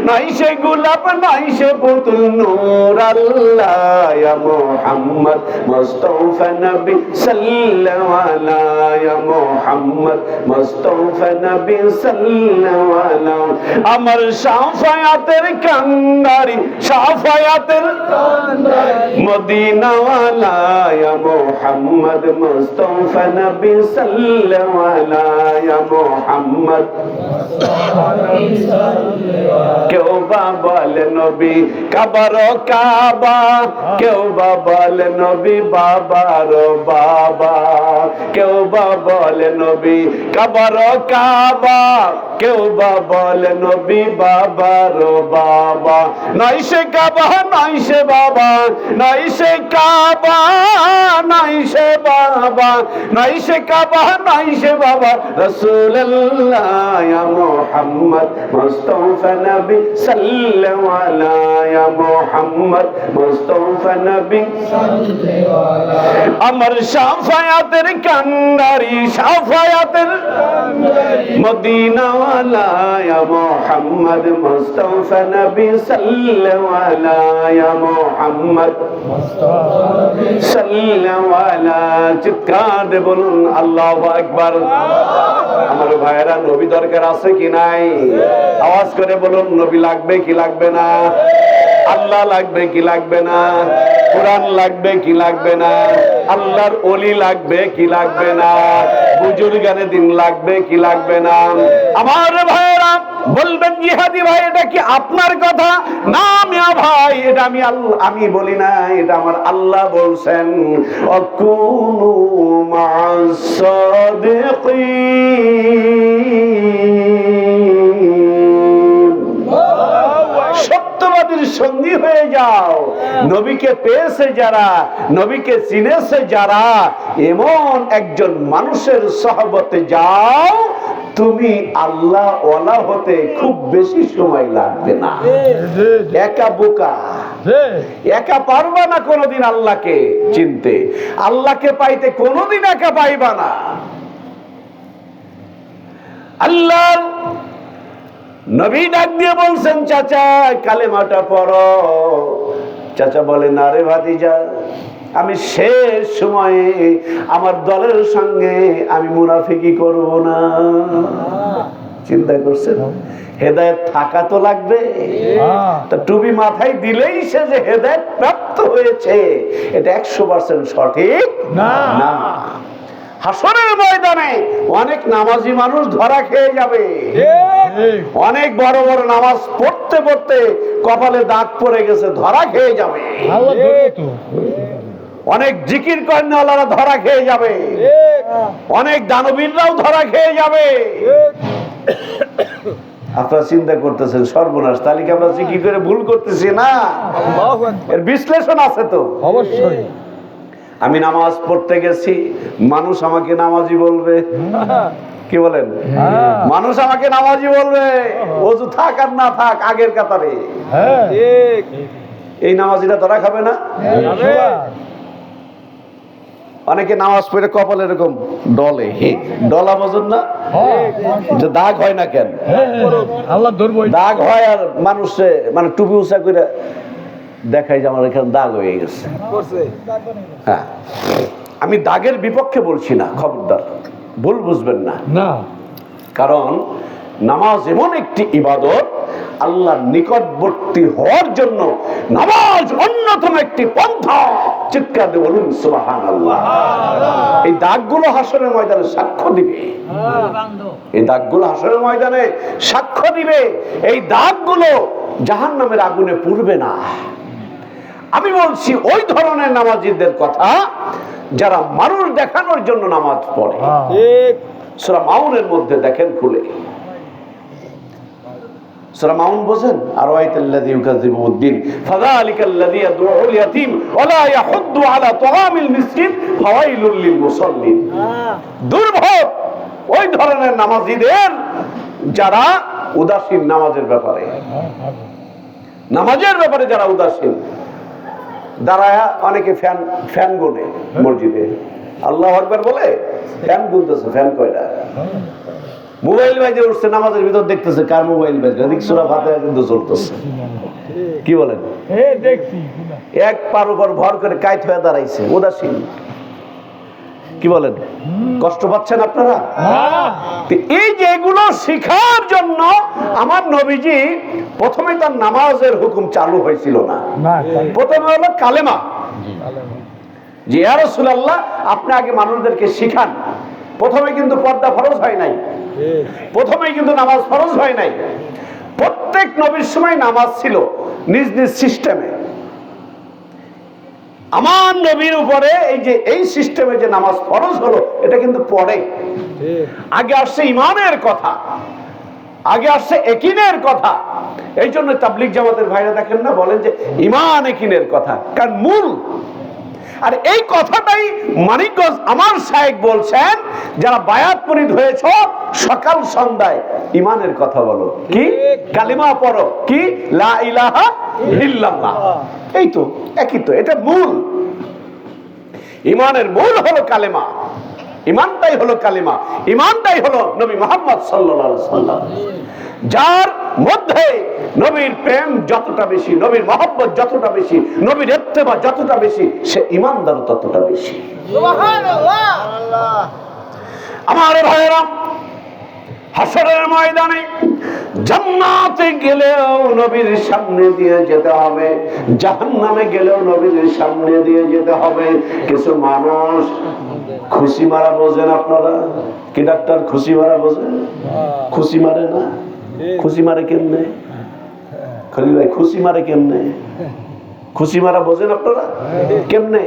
নয় সে গোলাপ নয় সে পুতুল, নূর আল্লাহ ইয়া মুহাম্মদ মুস্তাফা নবী সাল্লাল্লাহু আলাইহি, ইয়া মুহাম্মদ মুস্তাফা নবী সাল্লাল্লাহু আলাইহি। আমার শাফায়াতের কান্দারি, শাফায়াতের কান্দারি মদিনা ওয়ালা, ইয়া মুহাম্মদ মুস্তাফা নবী সাল্লাল্লাহু আলাইহি, ইয়া মুহাম্মদ মুস্তাফা নবী সাল্লাল্লাহু আলাইহি। কেউ বা বলে নবী কাবার কাবা, কেউ বা বলে নবী বাবার বাবা, কেউ বা বলে নবী কাবার কাবা, কেউ বা বলে নবী বাবার বাবা। নয় সে কাবা নয় সে বাবা, নাই সে কাবা নাই সে বাবা, নাই সে কাবা নাই সে বাবা, রাসূলুল্লাহ ইয়া মুহাম্মদ মুস্তাফা নবী সাল্লাল্লাহু আলাইহি ইয়া মুহাম্মদ মুস্তাফা নবী সাল্লাল্লাহু আলাইহি। আমার শাফায়াতের কান্ডারি শাফায়াতের মদিনা ওয়ালা ইয়া মুহাম্মদ মুস্তাফা নবী সাল্লাল্লাহু আলাইহি ইয়া মুহাম্মদ মুস্তাফা নবী সাল্লাল্লাহু আলাইহি। চিৎকার দিয়ে বলুন আল্লাহু আকবার। আমার ভাইয়েরা, নবী দরকার আছে কি নাই? আওয়াজ করে বলুন, নবী লাগবে কি লাগবে না? আল্লাহ লাগবে কি লাগবে না? কোরআন লাগবে কি লাগবে না? আল্লাহর ওলি লাগবে কি লাগবে না? বুজুর্গানে দিন লাগবে কি লাগবে না? আমার ভাইয়েরা বলবেন, জিহাদি ভাই এটা কি আপনার কথা? না মিয়া ভাই, এটা আমি বলি না, এটা আমার আল্লাহ বলছেন। অকুনু মা'আস সাদিকিন, সত্যবাদীর সঙ্গী হয়ে যাও। নবীকে পেয়েছে যারা, নবীকে চিনেছে যারা, এমন একজন মানুষের সহবতে যাও, তুমি আল্লাহ ওয়ালা হতে খুব বেশি সময় লাগবে না। একা বোকা, একা পারবা না কোনোদিন আল্লাহকে চিনতে, আল্লাহকে পাইতে কোনোদিন একা পাইবা না। আল্লাহর নবী ডাক দিয়ে বলছেন, চাচা কালেমাটা পড়ো। চাচা বলে, না রে ভাতিজা, আমি শেষ সময়ে আমার দলের সঙ্গে আমি মুনাফিকি করব না। চিন্তা করছেন, হেদায়েত থাকা তো লাগবে। তা টুপি মাথায় দিলেই সে যে হেদায়েত প্রাপ্ত হয়েছে, এটা 100% সঠিক না। হাসরের ময়দানে অনেক নামাজি মানুষ ধরা খেয়ে যাবে। অনেক বড় বড় নামাজ পড়তে পড়তে কপালে দাগ পড়ে গেছে, ধরা খেয়ে যাবে। অনেক জিকির করেনওয়ালারা ধরা খেয়ে যাবে, অনেক দানবীররাও ধরা খেয়ে যাবে। আপনারা চিন্তা করতেছেন, সর্বনাশ, তালিকা আমরা জিকির করে ভুল করতেছি না? এর বিশ্লেষণ আছে তো অবশ্যই। আমি নামাজ পড়তে গেছি, মানুষ আমাকে নামাজি বলবে। কি বলেন? মানুষ আমাকে নামাজি বলবে, ওযু থাক আর না থাক আগের কাতারে। এই নামাজিরা ধরা খাবে না? অনেকে নামাজ পড়ে কপাল এরকম ডলে, ডলা বোঝেন না? যে দাগ হয় না কেন? আল্লাহ ধরবো, দাগ হয়। আর মানুষে মানে টুপি উঁচা করে দেখাই যে আমার এখানে দাগ হয়ে গেছে। হ্যাঁ, আমি দাগের বিপক্ষে বলছি না, খবরদার ভুল বুঝবেন না। কারণ নামাজ এমন একটি ইবাদত, আল্লাহর নিকটবর্তী হওয়ার জন্য নামাজ অন্যতম একটি পন্থা। চিৎকার দিয়ে বলুন সুবহানাল্লাহ। এই দাগগুলো হাসরের ময়দানে সাক্ষ্য দিবে। এই দাগগুলো হাসরের ময়দানে সাক্ষ্য দিবে। এই দাগগুলো জাহান্নামের আগুনে পুড়বে না। আমি বলছি ওই ধরনের নামাজীদের কথা যারা মানুষ দেখানোর জন্য নামাজ পড়ে। সূরা মাউনের মধ্যে দেখেন খুলে, সূরা মাউন বোঝেন? আরাইতাল্লাযী ইউকাযযিবু বিদ্দীন ফাযালিকাল্লাযী ইয়াদউল ইয়াতীম ওয়া লা ইয়াহুদ্দু আলা তুআমিল মিসকিন ফাওয়াইলুল লিল মুসাল্লিন। দুর্ভোগ ওই ধরনের নামাজীদের যারা উদাসীন নামাজের ব্যাপারে, নামাজের ব্যাপারে যারা উদাসীন। দাঁড়ায়া অনেকে ফ্যান গুনে মসজিদে, আল্লাহু আকবার বলে ফ্যান গুনতেছে। ফ্যান কয়টা? মোবাইল বাজে উঠছে, নামাজের ভিতর দেখতেছে কার মোবাইল বাজে, সূরা ফাতিহা কিন্তু চলতেছে। কি বলেন? এক পার উপর ভর করে কাইত হয়ে দাঁড়াইছে, উদাসীন। কি বলেন? কষ্ট পাচ্ছেন আপনারা? এই যে এগুলো শিখার জন্য আমার নবীজি প্রথমে তার নামাজের হুকুম চালু হয়েছিল না। প্রথমে হলো কালেমা, যে ইয়া রাসূলুল্লাহ আপনি আগে মানুষদেরকে শিখান। প্রথমে কিন্তু পর্দা ফরজ হয় নাই, প্রথমেই কিন্তু নামাজ ফরজ হয় নাই। প্রত্যেক নবীর সময় নামাজ ছিল নিজ নিজ সিস্টেমে। আমার নবীর উপরে এই সিস্টেমে যে নামাজ ফরজ হলো, এটা কিন্তু পরে। আগে আসছে ইমানের কথা। আগে আসছে একিনের কথা। এই জন্য তাবলীগ জামাতের ভাইরা দেখেন না, বলেন যে ঈমান একিনের কথা, কারণ মূল। আর এই কথাটাই মানিকগঞ্জ আমার শায়েখ বলছেন, যারা বায়াত মুরিদ হয়েছ সকাল সন্ধ্যায় ঈমানের কথা বলো, কি কালিমা পড়ো, কি লা ইলাহা ইল্লাল্লাহ। এই তো একই তো, এটা মূল। ঈমানের মূল হলো কালেমা, ঈমানটাই হলো কালিমা, ঈমানটাই হলো নবী মুহাম্মদ সাল্লাল্লাহু আলাইহি ওয়াসাল্লাম। যার মধ্যে নবীর প্রেম যতটা বেশি, নবীর মহব্বত যতটা বেশি, নবীর ইত্তেবা যতটা বেশি, সে ঈমানদার ততটা বেশি। সুবহানাল্লাহ। আমার ভাইরা, হাসরের ময়দানে জান্নাতে গেলেও নবীর সামনে দিয়ে যেতে হবে, জাহান্নামে গেলেও নবীর সামনে দিয়ে যেতে হবে। কিছু মানুষ খুশি মারা বোঝেন আপনারা? কি ডাক্তার খুশি মারা বোঝেন? খুশি মারে না? খুশি মারে কেমনে? খলিল ভাই খুশি মারে কেমনে? খুশি মারা বোঝেন আপনারা কেমনে?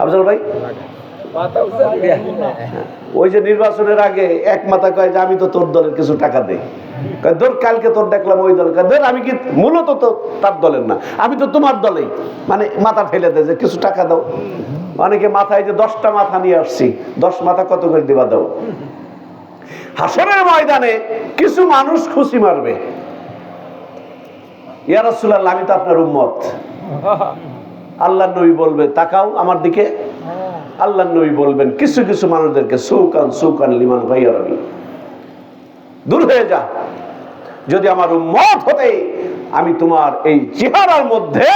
আফজাল ভাই ওই যে নির্বাচনের আগে এক মাথা কয় যে আমি তো তোর দলের কিছু টাকা দেই, ধর কালকে তোর দেখলাম ওই দল, ধর আমি কি মূলত তো তার দলের না, আমি তো তোমার দলেই, মানে মাথা ফেলে দেয় যে কিছু টাকা দাও। অনেকে মাথায় যে 10টা মাথা নিয়ে আসছি, 10 মাথা কত করে দিবা দাও। হাসরের ময়দানে কিছু মানুষ খুশি মারবে, ইয়া রাসূলুল্লাহ আমি তো আপনার উম্মত। আল্লাহর নবী বলবে তাকাও আমার দিকে। আল্লাহর নবী বলবেন কিছু কিছু মানুষদেরকে সুকান সুকান লিমান গায়রানি, দূর হয়ে যা, যদি আমার উম্মত হতে আমি তোমার এই চেহারার মধ্যে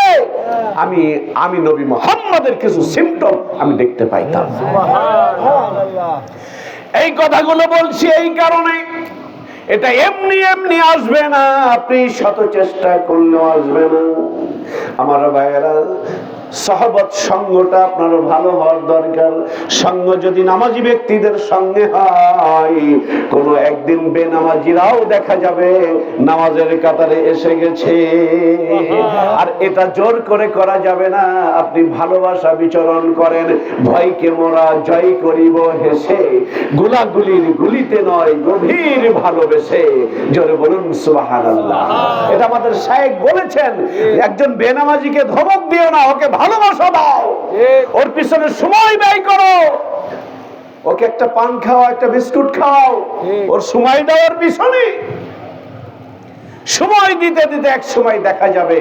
আমি নবী মুহাম্মদের কিছু সিম্পটম আমি দেখতে পাইতাম। সুবহানাল্লাহ। এই কথাগুলো বলছি এই কারণে, এটা এমনি এমনি আসবে না, আপনি শত চেষ্টা করলেও আসবে না। আমার ভাইয়েরা, সহবত সঙ্গটা আপনার ভালো হওয়ার দরকার। সঙ্গ যদি নামাজি ব্যক্তিদের সঙ্গে হয়, কোনো একদিন বেনামাজিরাও দেখা যাবে নামাজের কাতারে এসে গেছে। আর এটা জোর করে করা যাবে না, আপনি ভালোবাসা বিচরণ করেন। ভয়কে মোরা জয় করিব হেসে, গুলাগুলির গুলিতে নয় গভীর ভালোবেসে। জোরে বলুন সুবহানাল্লাহ। এটা আমাদের শায়েখ বলেছেন, একজন বেনামাজিকে ধমক দিও না, ওকে ভালোবাসা দাও, ওর পিছনে সময় ব্যয় করো, ওকে একটা পান খাওয়া, একটা বিস্কুট খাওয়াও, ওর সময় দেওয়ার পিছনে। সময় দিতে দিতে এক সময় দেখা যাবে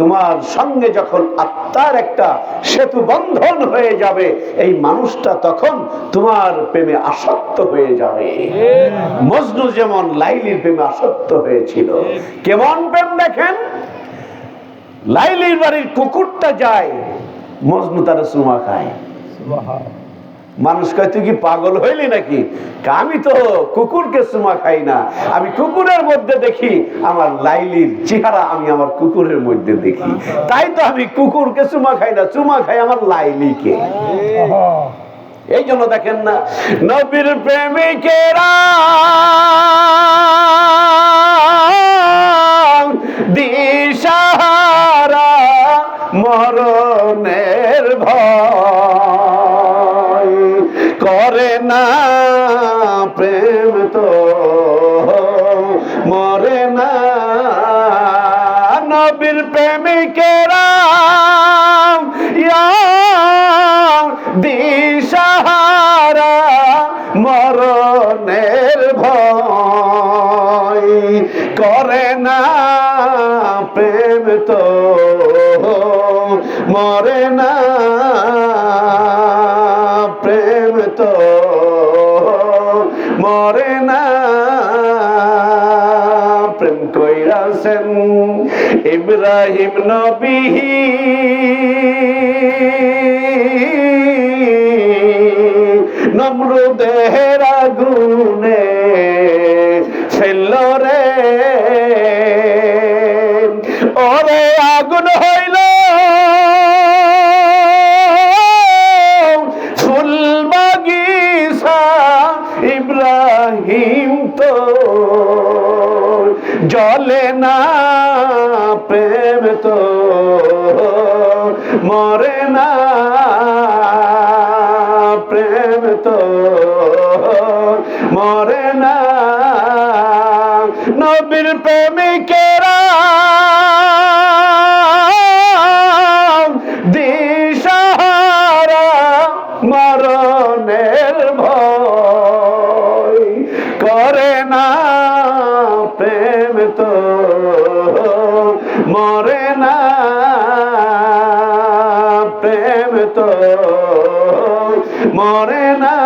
তোমার সঙ্গে যখন আত্মার একটা সেতু বন্ধন হয়ে যাবে, এই মানুষটা তখন তোমার প্রেমে আসক্ত হয়ে যাবে। মজনু যেমন লাইলির প্রেমে আসক্ত হয়েছিল। কেমন প্রেম দেখেন, লাইলির বাড়ির কুকুরটা যায়, মজনু তার চুমা খায়। মানুষ কয় তুই কি পাগল হইলি নাকি? আমি তো কুকুরকে চুমা খাই না, আমি কুকুরের মধ্যে দেখি আমার লাইলির চেহারা, আমি আমার কুকুরের মধ্যে দেখি, তাই তো আমি কুকুরকে চুমা খাই না, চুমা খাই আমার লাইলিকে। এই জন্য দেখেন না, নবীর প্রেমিকেরা দিশাহারা মরণের ভয় করে না, প্রেম তো মরে না। নবীর প্রেমিকেরা দিশাহারা মরণের ভয় করে না, প্রেম তো মরে না, প্রেম তো মরে না। প্রেম কইরাছেন ইব্রাহিম নবী, নমরুদের আগুনে ফেলল রে, ওরে আগুন হইল ফুল বাগিচা, ইব্রাহিম তো জ্বলে না, প্রেম তো মরে না, প্রেম তো মরে না। নবীর প্রেমিকেরা দিশাহারা মরণের ভয় করে না প্রেম তো মরে না প্রেম তো মরে না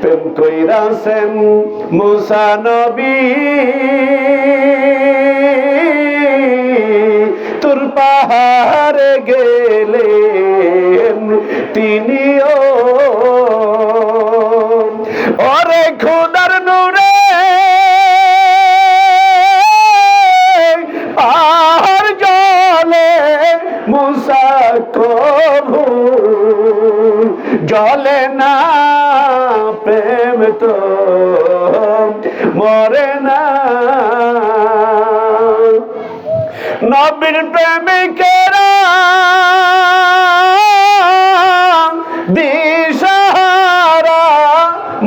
প্রেম কইরাছেন মুসা নবী তোর পাহাড়ে গেলেন তিনিও ওরে খোদার নূরে আর জলে মুসা কভু জলে না প্রেম তো মরে না নবীর প্রেমিকেরা দিশাহারা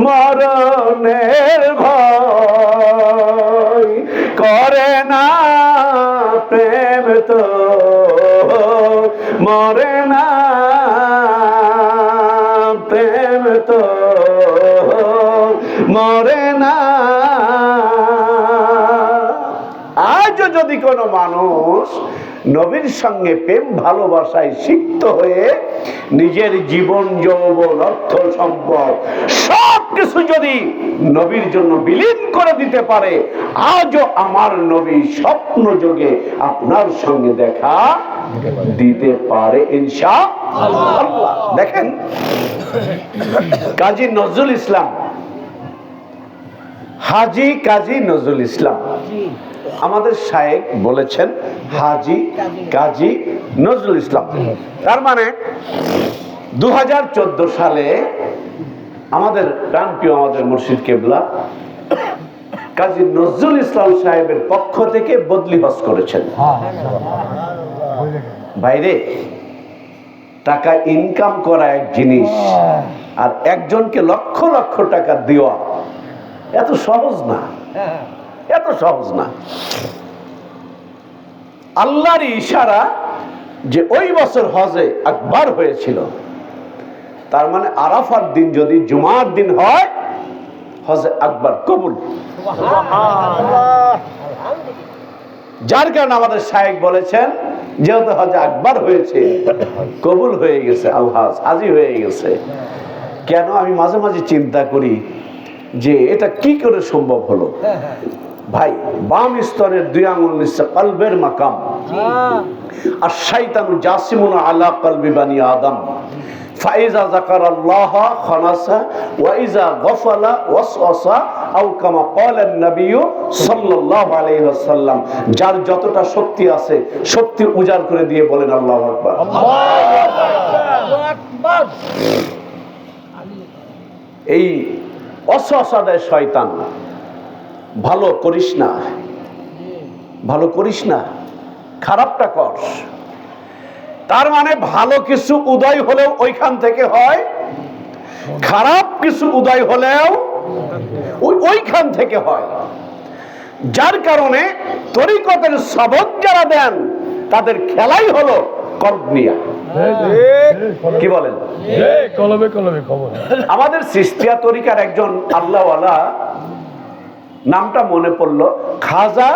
মরণের ভয় করে না প্রেম তো মরে না প্রেম তো মরে না আজও যদি কোনো মানুষ নবীর সঙ্গে প্রেম ভালোবাসায় সিক্ত হয়ে নিজের জীবন যৌবন অর্থ সম্পদ সবকিছু যদি নবীর জন্য বিলীন করে দিতে পারে, আজও আমার নবী স্বপ্ন যোগে আপনার সঙ্গে দেখা দিতে পারে ইনশাআল্লাহ। দেখেন কাজী নজরুল ইসলাম, হাজী কাজী নজরুল ইসলাম আমাদের শায়েখ বলেছেন হাজী কাজী নজরুল ইসলাম। তার মানে 2014 সালে আমাদের প্রাণপ্রিয় আমাদের মুর্শিদ কেবলা কাজী নজরুল ইসলাম সাহেবের পক্ষ থেকে বদলি হজ করেছেন। বাইরে টাকা ইনকাম করা এক জিনিস, আর একজনকে লক্ষ লক্ষ টাকা দেওয়া এত সহজ না, এত সহজ না। আল্লাহর ইশারা যে ওই বছর হজে আকবার হয়েছিল, তার মানে আরাফার দিন যদি জুমার দিন হয় হজে আকবার কবুল। যার কারণে আমাদের শায়েখ বলেছেন যেহেতু হজে আকবার হয়েছে কবুল হয়ে গেছে, আলহাজ হাজি হয়ে গেছে। কেন আমি মাঝে মাঝে চিন্তা করি যে এটা কি করে সম্ভব হলো। ভাই, বাম স্তরের 2 আঙ্গুল নিচে কলবের মাকাম, আর শয়তানু জাসিমুন আলা কলবি বানি আদম, ফাইজা যাকারাল্লাহ খানাসা ওয়া ইজা গাফালা ওয়াসওয়াসা আও কামা ক্বালান নবী সাল্লাল্লাহু আলাইহি ওয়াসাল্লাম। যার যতটা শক্তি আছে শক্তি উজাড় করে দিয়ে বলেন আল্লাহু আকবার। আল্লাহু আকবার। এই ওয়াসওয়াসা দেয় শয়তান, ভালো করিস না, ভালো করিস না, খারাপটা কর। তার মানে ভালো কিছু উদয় হলেও ওইখান থেকে হয়, খারাপ কিছু উদয় হলেও ওইখান থেকে হয়। যার কারণে তরিকতের সবক যারা দেন তাদের খেলাই হলো কলবিয়া। কি বলেন? আমাদের সিস্তিয়া তরিকার একজন আল্লাহওয়ালা, নামটা মনে পড়লো, খাজা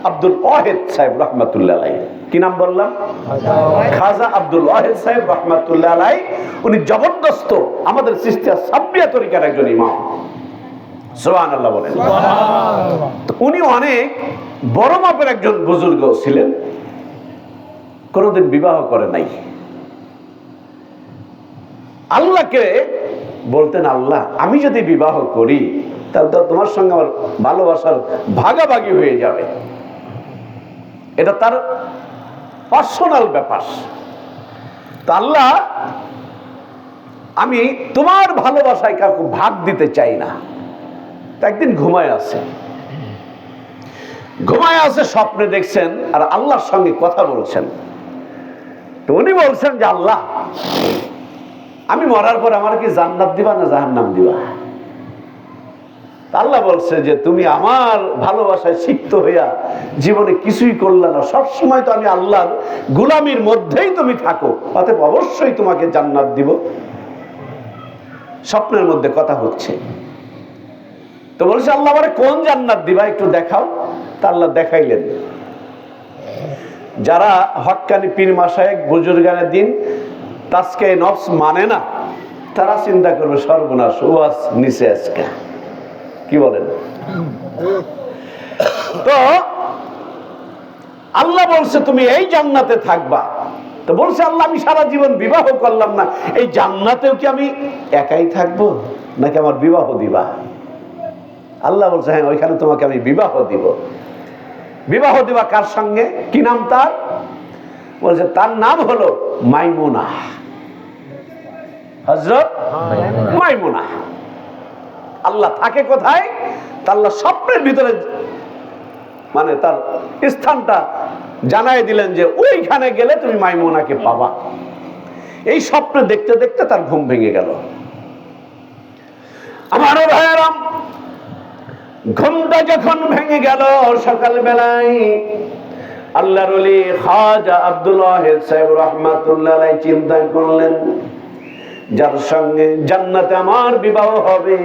আব্দুল ওয়াহেদ সাহেব রহমাতুল্লাহ আলাইহি। কি নাম বললাম? খাজা আব্দুল ওয়াহেদ সাহেব রহমাতুল্লাহ আলাইহি। উনি জবরদস্ত আমাদের সিস্তিয়া সাব্বিয়া তরিকার একজন ইমাম। সুবহানাল্লাহ বলেন। উনি অনেক বড় মাপের একজন বুজুর্গ ছিলেন, কোনোদিন বিবাহ করে নাই। আল্লাহকে বলতেন, আল্লাহ আমি যদি বিবাহ করি তাহলে তো তোমার সঙ্গে আমার ভালোবাসার ভাগাভাগি হয়ে যাবে। এটা তার পার্সোনাল ব্যাপার। তা আল্লাহ, আমি তোমার ভালোবাসায় কাউকে ভাগ দিতে চাই না। একদিন ঘুমায় আছে, স্বপ্নে দেখছেন আর আল্লাহর সঙ্গে কথা বলছেন। তো উনি বলছেন যে আল্লাহ, আমি মরার পর আমার কি জান্নাত দিবা না জাহান্নাম দিবা? আল্লাহ বলছে যে তুমি আমার ভালোবাসায় সিক্ত হইয়া জীবনে কিছুই করলে না, সবসময় তো আমি আল্লাহর গোলামির মধ্যেই তুমি থাকো, অতএব অবশ্যই তোমাকে জান্নাত দিব। স্বপ্নের মধ্যে কথা হচ্ছে, তো বলছে আল্লাহ আমারে কোন জান্নাত দিবা একটু দেখাও। তা আল্লাহ দেখাইলেন। যারা হক্কানি পীর মাশায়েখ বুজুর্গানের দিন তাজকে নফস মানে না, তারা চিন্তা করবে সর্বনাশ, ওয়াজ নিচে আজকে কি বলেন। তো আল্লাহ বলছে তুমি এই জান্নাতে থাকবা। তো বলছে আল্লাহ আমি সারা জীবন বিবাহ করলাম না, এই জান্নাতেও কি আমি একাই থাকবো নাকি আমার বিবাহ দিবা? আল্লাহ বলছে হ্যাঁ, ওইখানে তোমাকে আমি বিবাহ দিব। বিবাহ দিবা কার সঙ্গে? কি নাম তার? বলছে তার নাম হলো মাইমুনা, হযরত মাইমুনা। আল্লাহ থাকে কোথায়? আল্লাহ স্বপ্নের ভিতরে মানে তার স্থানটা জানাই দিলেন যে ওইখানে গেলে তুমি মাইমুনাকে পাবা। এই স্বপ্ন দেখতে দেখতে তার ঘুম ভেঙে গেল। আমার ভাইয়েরা, ঘুমটা যখন ভেঙে গেল সকাল বেলায় আল্লাহর ওলি খাজা আব্দুল ওয়াহিদ সাহেব রাহমাতুল্লাহ আলাইহি চিন্তা করলেন, যার সঙ্গে জান্নাতে আমার বিবাহ হবে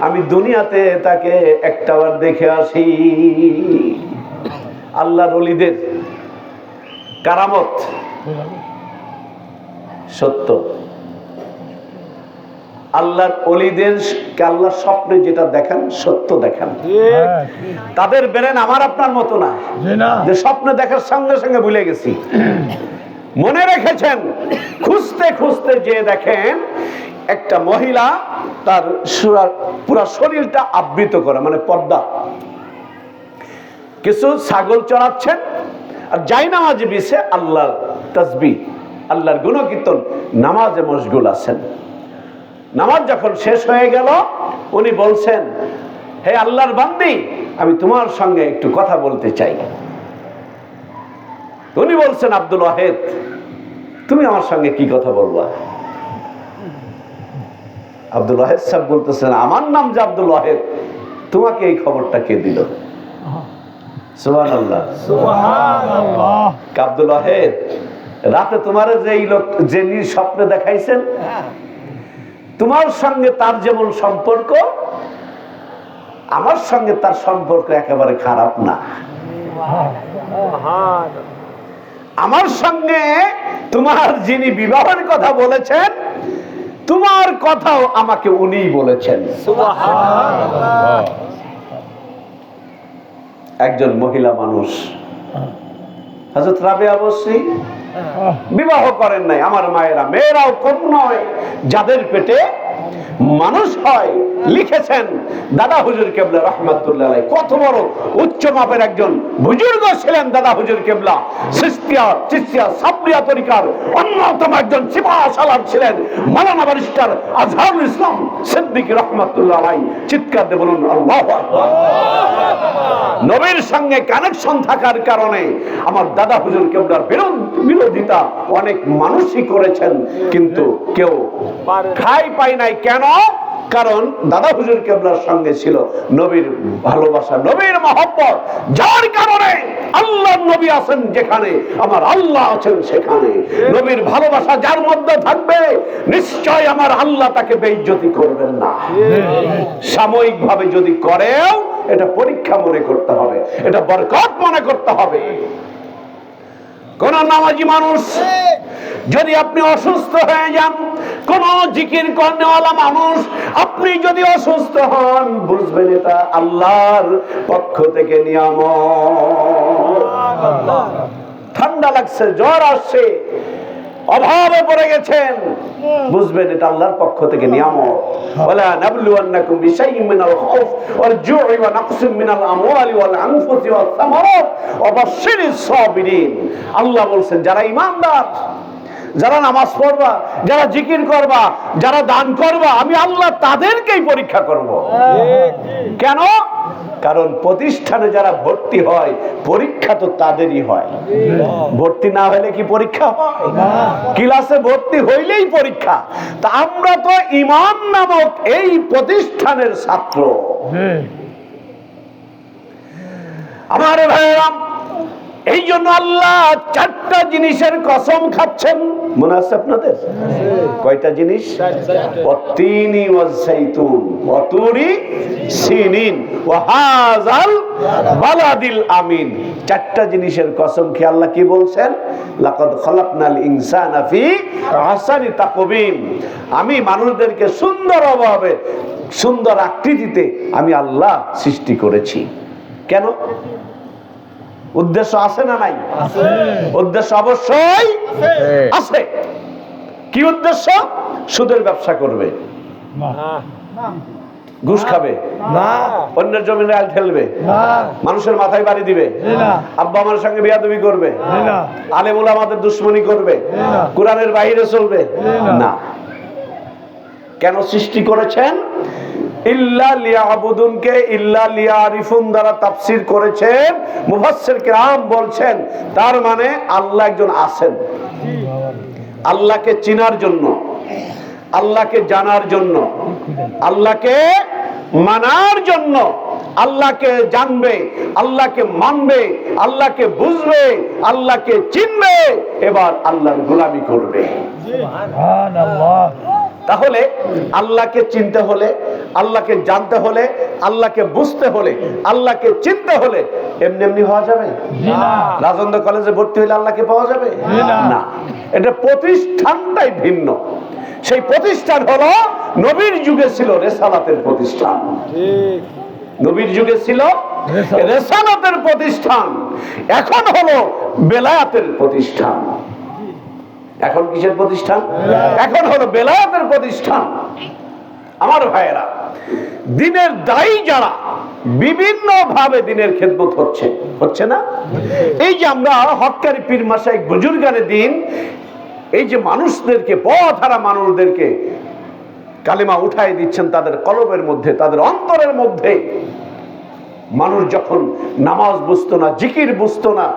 আমি দুনিয়াতে তাকে একটাবার দেখে আসি। আল্লাহর ওলিদের কারামত সত্য। আল্লাহর ওলিদের আল্লাহ স্বপ্নে যেটা দেখান সত্য দেখান। তাদের ব্রেন আমার আপনার মতো না যে স্বপ্নে দেখার সঙ্গে সঙ্গে ভুলে গেছি। মনে রেখেছেন, খুঁজতে খুঁজতে যে দেখেন একটা মহিলা তার পুরা শরীরটা আবৃত করা মানে পর্দা, কিছু ছাগল চড়াচ্ছেন আর জায়নামাজে বিছে আল্লাহর তাসবিহ আল্লাহর গুণকীর্তন নামাজে মশগুল আছেন। নামাজ যখন শেষ হয়ে গেল উনি বলছেন, হে আল্লাহর বান্দি আমি তোমার সঙ্গে একটু কথা বলতে চাই। উনি বলছেন, আব্দুল ওয়াহিদ তুমি আমার সঙ্গে কি কথা বলবা? আব্দুল ওয়াহিদ সাহেব বলতেছেন, আমার নাম যে আব্দুল ওয়াহিদ, তোমাকে এই খবরটা কে দিল? সুবহানাল্লাহ সুবহানাল্লাহ। আব্দুল ওয়াহিদ রাতে তোমারে যে লোক যিনি স্বপ্নে দেখাইছেন তোমার সঙ্গে তার যেমন সম্পর্ক আমার সঙ্গে তার সম্পর্ক একেবারে খারাপ না। আমার সঙ্গে তোমার যিনি বিবাহের কথা বলেছেন তোমার কথাও আমাকে উনিই বলেছেন। সুবহানাল্লাহ। একজন মহিলা মানুষ হযরত রাবিয়া বসরি বিবাহ করেন নাই। আমার মায়েরা, মেয়েরাও কম নয়, যাদের পেটে মানুষ হয়। লিখেছেন দাদা হুজুর কেবলা রাহমাতুল্লাহ আলাইহি, কত বড় উচ্চ মাপের একজন বুজুর্গ ছিলেন দাদা হুজুর কেবলা। চিশতিয়া সাবরিয়া তরিকার অন্যতম একজন সিপাহ সালার ছিলেন মাওলানা ব্যারিস্টার আজহারুল ইসলাম সিদ্দিকী রাহমাতুল্লাহ আলাইহি। চিৎকার দিয়ে বলুন আল্লাহু আকবার। নবীর সঙ্গে কানেকশন থাকার কারণে আমার দাদা হুজুর কেবলার বিরোধিতা অনেক মানুষই করেছেন, কিন্তু কেউ ঠাঁই পায় নাই। কেন? কারণ দাদা হুজুর কেবলার সঙ্গে ছিল নবীর ভালোবাসা, নবীর মহব্বত, যার কারণে আল্লাহর নবী আছেন যেখানে আমার আল্লাহ আছেন সেখানে। নবীর ভালোবাসা যার মধ্যে থাকবে নিশ্চয় আমার আল্লাহ তাকে বেইজ্জতি করবেন না। সাময়িকভাবে যদি করেও এটা পরীক্ষা মনে করতে হবে, এটা বরকত মনে করতে হবে। কোন নামাজি মানুষ যদি আপনি অসুস্থ হয়ে যান, কোন জিকির করনেওয়ালা মানুষ আপনি যদি অসুস্থ হন, বুঝবেন এটা আল্লাহর পক্ষ থেকে নিয়ামত। ঠান্ডা লাগছে, জ্বর আসছে, অভাবে পড়ে গেছেন, বুঝবেন এটা আল্লাহর পক্ষ থেকে নিয়ামত। ওয়ালা নাবলুওয়ান্নাকুম বিশাইইন মিনাল খাউফ ওয়াল জু'i ওয়া নাকসিম মিনাল আমওয়ালি ওয়াল আনফুসি ওয়াস সামারাত ওয়া বাশশিরিস সাবিরিন। আল্লাহ বলেন যারা ঈমানদার যারা নামাজ পড়বা, যারা জিকির করবা, যারা দান করবা, আমি আল্লাহ তাদেরকেই পরীক্ষা করব। কেন? কারণ প্রতিষ্ঠানে যারা ভর্তি হয় পরীক্ষা তো তাদেরই হয়। ভর্তি না হলে কি পরীক্ষা হয়? ক্লাসে ভর্তি হইলেই পরীক্ষা। তা আমরা তো ঈমান নামক এই প্রতিষ্ঠানের ছাত্র। আমার ভাইরা, এই জন্য আল্লাহ চারটা জিনিসের কসম খাচ্ছেন, মনে আছে আপনাদের? কয়টা জিনিস? ওয়াত্তিনি ওয়াজ-যাইতুন ওয়াতুরি সিনিন ওয়া হাযাল বালাদিল আমিন। চারটা জিনিসের কসম খেয়ে আল্লাহ কি বলছেন? লাকাদ খালাকনাল ইনসানা ফি আহসানি তাকওয়িম। আমি মানুষদেরকে সুন্দরভাবে, সুন্দর আকৃতিতে আমি আল্লাহ সৃষ্টি করেছি। কেন? উদ্দেশ্য আছে না নাই? উদ্দেশ্য অবশ্যই আছে। কি উদ্দেশ্য? সুদের ব্যবসা করবে, ঘুষ খাবে, অন্যের জমিনে আল ঠেলবে, মানুষের মাথায় বাড়ি দিবে, আব্বা আমার সঙ্গে বিয়াদবি করবে, আলেম ওলামাদের দুশ্মনী করবে, কোরআনের বাইরে চলবে না। কেন সৃষ্টি করেছেন? ইল্লা লিয়াবুদুনকে ইল্লা লিয়ারিফুন দ্বারা তাফসীর করেছেন মুফাসসির কিরাম, বলছেন তার মানে আল্লাহ একজন আছেন। আল্লাহকে চিনার জন্য, আল্লাহকে জানার জন্য, আল্লাহকে মানার জন্য, আল্লাহকে জানবে, আল্লাহকে মানবে, আল্লাহকে বুঝবে, আল্লাহকে চিনবে, এবার আল্লাহর গোলামি করবে। সুবহানাল্লাহ। তাহলে আল্লাহকে চিনতে হলে, আল্লাহকে জানতে হলে, আল্লাহকে বুঝতে হলে, আল্লাহকে চিনতে হলে এমনি এমনি হওয়া যাবে না। রাজেন্দ্র কলেজে ভর্তি হলে আল্লাহকে পাওয়া যাবে না। এটা প্রতিষ্ঠানটাই ভিন্ন। সেই প্রতিষ্ঠান হলো নবীর যুগে ছিল রেসালাতের প্রতিষ্ঠান। নবীর যুগে ছিল রেসালাতের প্রতিষ্ঠান, এখন হলো বেলায়াতের প্রতিষ্ঠান। এখন কিসের প্রতিষ্ঠান? এখন হলো বেলায়াতের প্রতিষ্ঠান। আমার ভাইয়েরা, দিনের দায়ী যারা বিভিন্ন ভাবে দিনের খেদমত হচ্ছে না? এই যে আমরা হক্কারি পীর মাশায়েখ বুজুর্গানে দিন, এই যে মানুষদেরকে, পথহারা মানুষদেরকে কালেমা উঠাই দিচ্ছেন তাদের কলবের মধ্যে, তাদের অন্তরের মধ্যে। মানুষ যখন নামাজ বুঝতো না, জিকির বুঝতো না,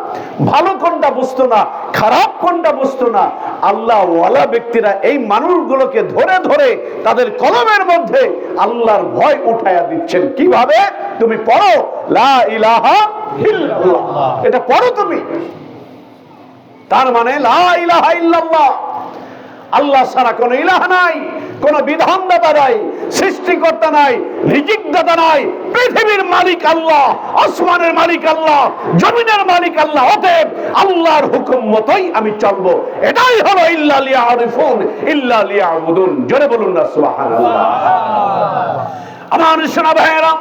ভালো কোনটা বুঝতো না, খারাপ কোনটা বুঝতো না, আল্লাহ ওয়ালা ব্যক্তিরা এই মানুষগুলোকে ধরে ধরে তাদের কলমের মধ্যে আল্লাহর ভয় উঠাইয়া দিচ্ছেন। কিভাবে? তুমি পড়ো লা ইলাহা ইল্লাল্লাহ, এটা পড়ো তুমি। তার মানে লা ইলাহা ইল্লাল্লাহ, আল্লাহ ছাড়া কোন ইলাহ নাই, কোন বিধানদাতা নাই, সৃষ্টিকর্তা নাই, রিজিকদাতা নাই। পৃথিবীর মালিক আল্লাহ, আসমানের মালিক আল্লাহ, জমিনের মালিক আল্লাহ। অতএব আল্লাহর হুকুম মতোই আমি চলবো। এটাই হলো ইল্লা লিয়ারিফুন ইল্লা লিয়াবুদুন। জোরে বলুন না সুবহানাল্লাহ। আমার সোনা ভাইয়েরা,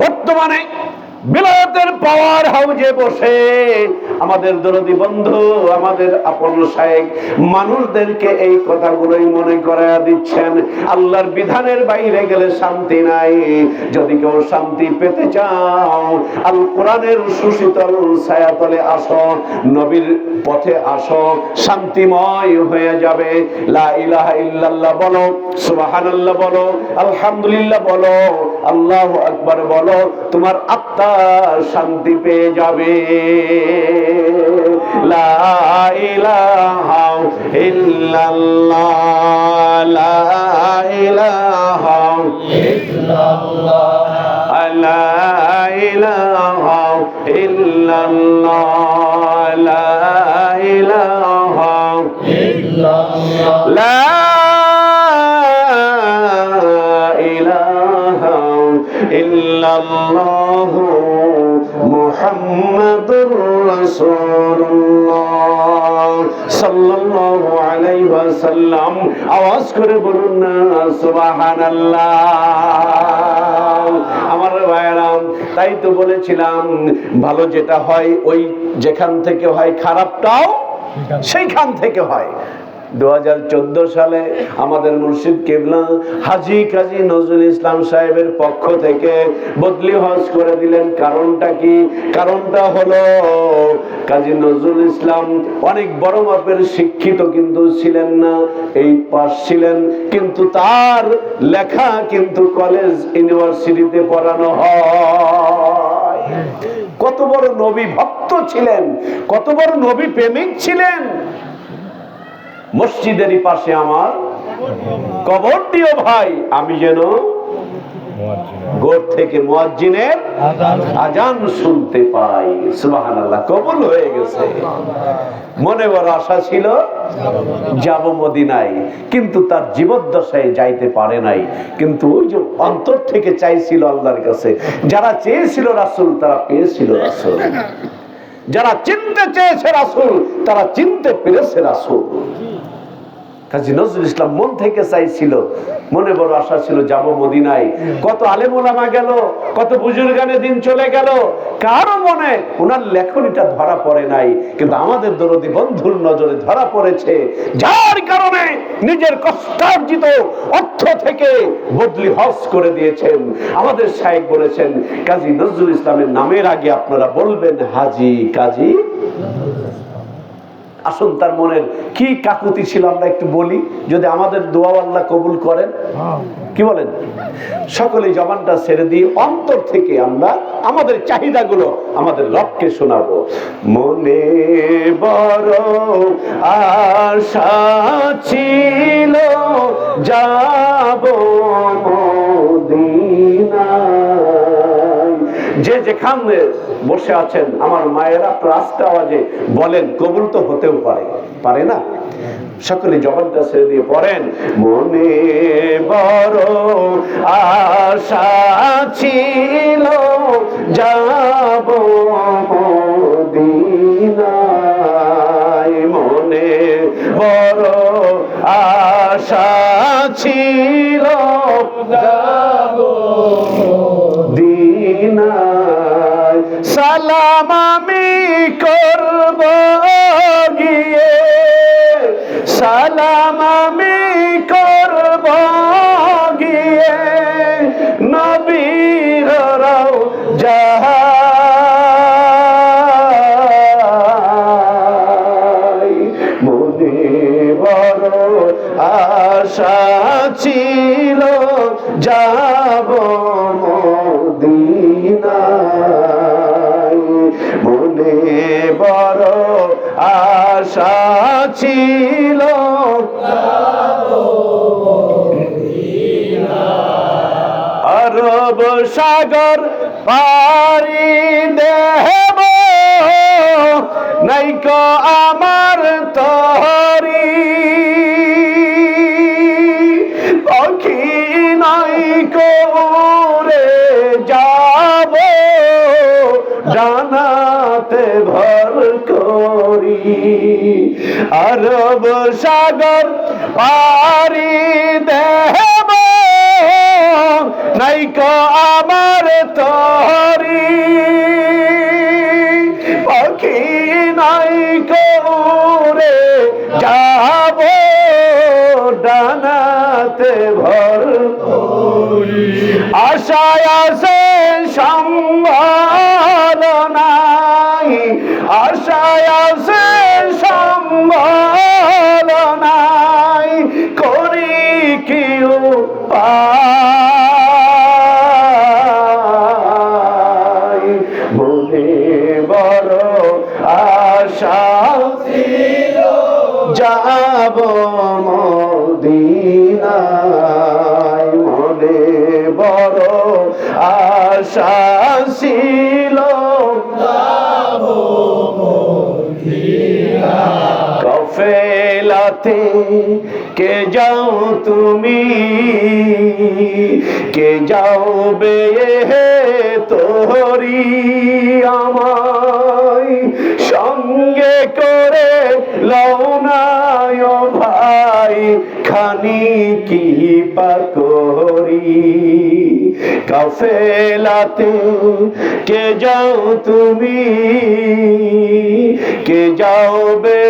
বর্তমানে বিলাতের পাওয়ার হাউজে বসে আমাদের দরদি বন্ধু, আমাদের আপন শায়েখ মানুষদেরকে এই কথাগুলোই মনে করায়া দিচ্ছেন। আল্লাহর বিধানের বাইরে গেলে শান্তি নাই। যদি কেউ শান্তি পেতে চাও, আল কোরআনের সুশীতল ছায়াতলে আসো, নবীর পথে আসো, শান্তিময় হয়ে যাবে। লা ইলাহা ইল্লাল্লাহ বলো, সুবহানাল্লাহ বলো, আলহামদুলিল্লাহ বলো, আল্লাহু আকবার বলো, তোমার আত্মা শান্তি পেয়ে যাবে। লা ইলাহা ইল্লাল্লাহ, লা ইলাহা ইল্লাল্লাহ, লা ইলাহা ইল্লাল্লাহ, লা ইলাহা ইল্লাল্লাহ, লা ইলাহা ইল্লাল্লাহ মুহাম্মাদুর রাসূলুল্লাহ সাল্লাল্লাহু আলাইহি ওয়াসাল্লাম। আওয়াজ করে বলুন না সুবহানাল্লাহ। আমার ভাইরা, তাই তো বলেছিলাম ভালো যেটা হয় ওই যেখান থেকে হয়, খারাপটাও সেইখান থেকে হয়। 2014 সালে আমাদের মুর্শিদ কিবলা হাজী কাজী নজরুল ইসলাম সাহেবের পক্ষ থেকে বদলি হজ করে দিলেন। কারণটা কি? কারণটা হলো কাজী নজরুল ইসলাম অনেক বড় মাপের শিক্ষিত কিন্তু ছিলেন না, 8 পাস ছিলেন, কিন্তু তার লেখা কিন্তু কলেজ ইউনিভার্সিটিতে পড়ানো হয়। কত বড় নবী ভক্ত ছিলেন, কত বড় নবী প্রেমিক ছিলেন। মসজিদেরই পাশে আমার কবরটিও ভাই, আমি যেন গোর থেকে মুয়াজ্জিনের আজান শুনতে পাই। সুবহানাল্লাহ, কবুল হয়ে গেছে। মনে বড় আশা ছিল যাব মদিনায়, কিন্তু তার জীবদ্দশায় যাইতে পারে নাই। কিন্তু ওই যে অন্তর থেকে চাইছিল আল্লাহর কাছে, যারা চেয়েছিল রাসূল তারা পেয়েছিল রাসূল, যারা চিনতে চেয়েছে রাসূল তারা চিনতে পেরেছে রাসূল। কাজী নজরুল ইসলাম মন থেকে চাইছিল, মনে বড় আশা ছিল যাব মদিনায়। কত আলেম ওলামা গেল, কত বুজুর্গানে দিন চলে গেল, কারো মনে ওনার লেখনীটা ধরা পড়ে নাই, কিন্তু আমাদের দরদি বন্ধুর নজরে ধরা পড়েছে, যার কারণে নিজের কষ্টার্জিত অর্থ থেকে বদলি হজ করে দিয়েছেন। আমাদের শায়েখ বলেছেন কাজী নজরুল ইসলামের নামের আগে আপনারা বলবেন হাজী কাজী। আসুন, তার মনের কি কাকুতি ছিল আমরা একটু বলি, যদি আমাদের দোয়া আল্লাহ কবুল করেন। কি বলেন? সকলেই জবানটা ছেড়ে দিয়ে অন্তর থেকে আমরা আমাদের চাহিদাগুলো আমাদের রবকে শোনাবো। মনে বড় আশা ছিল যাব মদিনায়। যে যেখানে বসে আছেন আমার মায়েরা, আপনার আস্তে আওয়াজে বলেন, কবুল তো হতেও পারে, পারে না? সকলে জবানটা ছেড়ে দিয়ে পড়েন, মনে বড় আশা ছিল যাব মদিনায়। মনে বড় আশা ছিল যাব মদিনায়। সালাম আমি করব গিয়ে, সালাম আমি করব গিয়ে নবীর রওজায়। মনে বড় আশা ছিল যাব মদিনায়। মনে বড় আশা ছিল আরব সাগর পারি দেব, নাইকো আমার তরি পাখি, নাইকো উড়ে যাব ডানাতে ভর করি। আরব সাগর পারি দেব, নাইকো আমার তরি পাখি, নাইকো উড়ে যাব ডানাতে ভর করি। আশায় আছে সম্বল নাই, আশায় আছে সম্বল নাই, করি কি উপায়। মনে বড় আশা ছিল যাব মদিনায়। মনে বড় আশা ছিল যাব মদিনায়। কফেলাতে কে যাও তুমি, কে যাও বে তোরি আমায় সঙ্গে করে লওনায় ভাই খানি কি পাকরি। কাফেলাতে কে যাও তুমি, কে যাও বে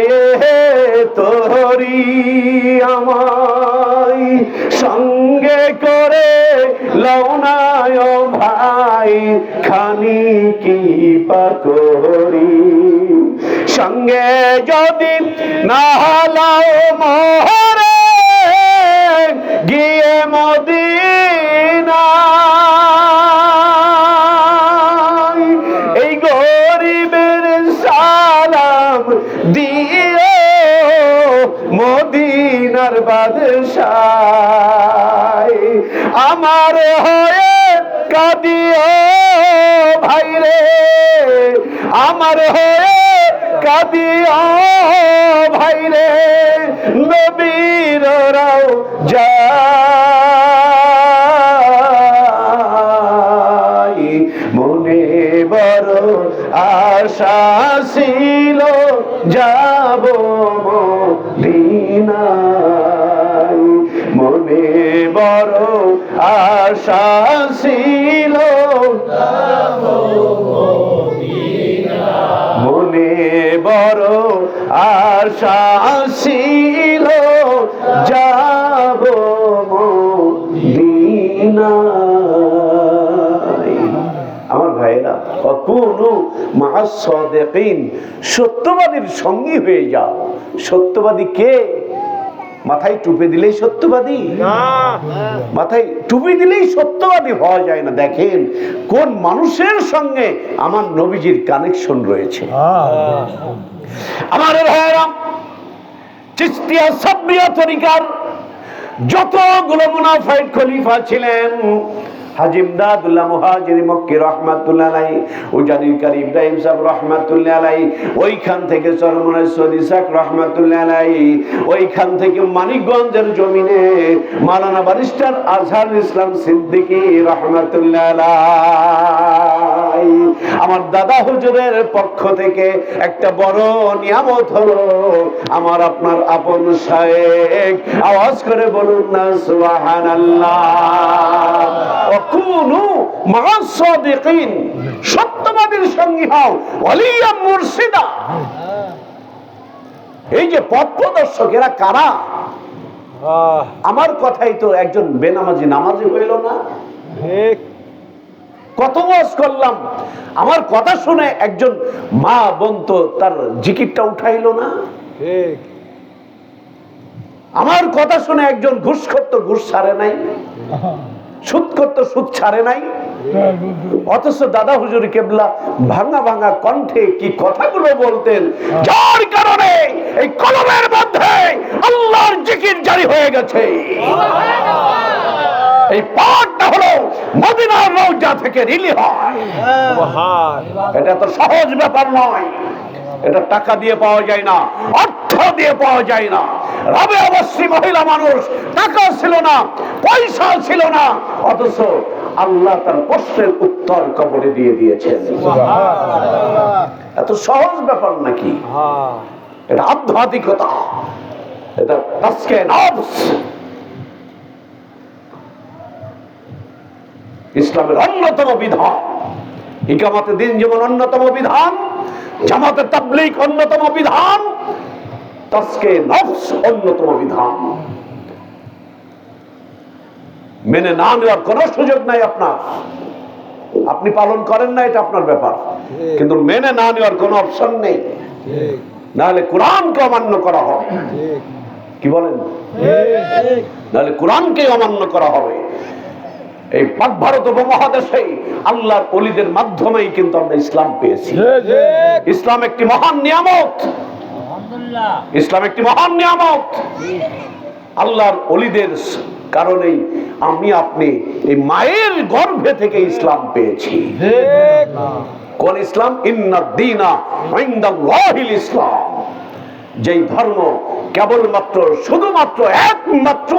তোরি যদি আমায় সঙ্গে করে লওনায় ভাই খানি কি পাকরি সঙ্গে যদি না লাও মোহরে গিয়ে মদিনা এই গরিবের সালাম দিও মদিনার বাদশাহ আমার হয়ে কাঁদিও ভাই রে আমার হয়ে কাঁদিও ভাই রে নবীর রওজায় মনে বড় আশা ছিল যাব মদিনায় মনে বড় আশা ছিল মনে বড় আশা ছিল যাব মদিনায় আমার ভাইরা কুনু মা'আস সাদিকিন সত্যবাদীর সঙ্গী হয়ে যাও সত্যবাদী কে মাথায় টুপি দিলেই সত্যবাদী না মাথায় টুপি দিলেই সত্যবাদী হওয়া যায় না দেখেন কোন মানুষের সঙ্গে আমার নবীজির কানেকশন রয়েছে আমার ভাইরা চিশতিয়া সাবরিয়া তরিকার যতগুলো মুনাফিক খলিফা ছিলেন হাজী ইমদাদুল্লাহ মুহাজির মক্কি রাহমাতুল্লাহ আলাইহি উজানির কারি ইব্রাহিম সাহেব রাহমাতুল্লাহ আলাইহি ওইখান থেকে চরমনায় সৈয়দ ইসহাক রাহমাতুল্লাহ আলাইহি ওইখান থেকে মানিকগঞ্জের জমিনে মাওলানা ব্যারিস্টার আজহারুল ইসলাম সিদ্দিকী রাহমাতুল্লাহ আলাইহি আমার দাদা হুজুরের পক্ষ থেকে একটা বড় নিয়ামত হলো আমার আপনার আপন শায়েখ আওয়াজ করে বলুন না সুবহানাল্লাহ কুনু মা'আস সাদিকিন সত্যবাদীর সঙ্গী হও ওয়ালিয়া মুরশিদা এই যে পথ প্রদর্শক এরা কারা আমার কথাই তো একজন বেনামাজি নামাজি হইল না ঠিক কত ওয়াজ করলাম আমার কথা শুনে একজন মা বোন তো তার জিকিরটা উঠাইলো না ঠিক আমার কথা শুনে একজন ঘুষখোর তো ঘুষ ছাড়ে নাই সুদখোর তো সুদ ছাড়ে নাই অথচ দাদা হুজুর কেবলা ভাঙা ভাঙা কণ্ঠে কি কথাগুলো বলতেন যার কারণে এই কলমের মধ্যে আল্লাহর জিকির জারি হয়ে গেছে এই পাঠটা হলো মদিনার রওজা থেকে রিলি হয় সুবহান এটা তো সহজ ব্যাপার নয় এটা টাকা দিয়ে পাওয়া যায় না অর্থ দিয়ে পাওয়া যায় না রবে অবশ্যই মহিলা মানুষ টাকা ছিল না পয়সা ছিল না অথচ আল্লাহ তার প্রশ্নের উত্তর কবরে দিয়ে দিয়েছেন এত সহজ ব্যাপার নাকি হ্যাঁ এটা আধ্যাত্মিকতা এটা তাসকে নফস ইসলামের অন্যতম বিধান ইকামতে দিন যেমন অন্যতম বিধান জামাতে তাবলীগ অন্যতম বিধান তাসকে নফস অন্যতম বিধান মেনে না নেওয়ার কোনো সুযোগ নাই আপনার আপনি পালন করেন না এটা আপনার ব্যাপার কিন্তু মেনে না নেওয়ার কোনো অপশন নেই ঠিক নাহলে কোরআনকে অমান্য করা হবে ঠিক কি বলেন ঠিক নাহলে কোরআনকে অমান্য করা হবে এই পাক ভারত উপমহাদেশে আল্লাহর ওলিদের মাধ্যমেই কিন্তু আমরা ইসলাম পেয়েছি ঠিক ইসলাম একটি মহান নিয়ামত ইসলাম একটি মহান নিয়ামত আল্লাহর ওলিদের কারণেই আমি আপনি এই মায়ের গর্ভে থেকে ইসলাম পেয়েছি ঠিক কোন ইসলাম ইন্নাদ দীনা ইনদাল্লাহিল ইসলাম যেই ধর্ম কেবলমাত্র শুধুমাত্র একমাত্র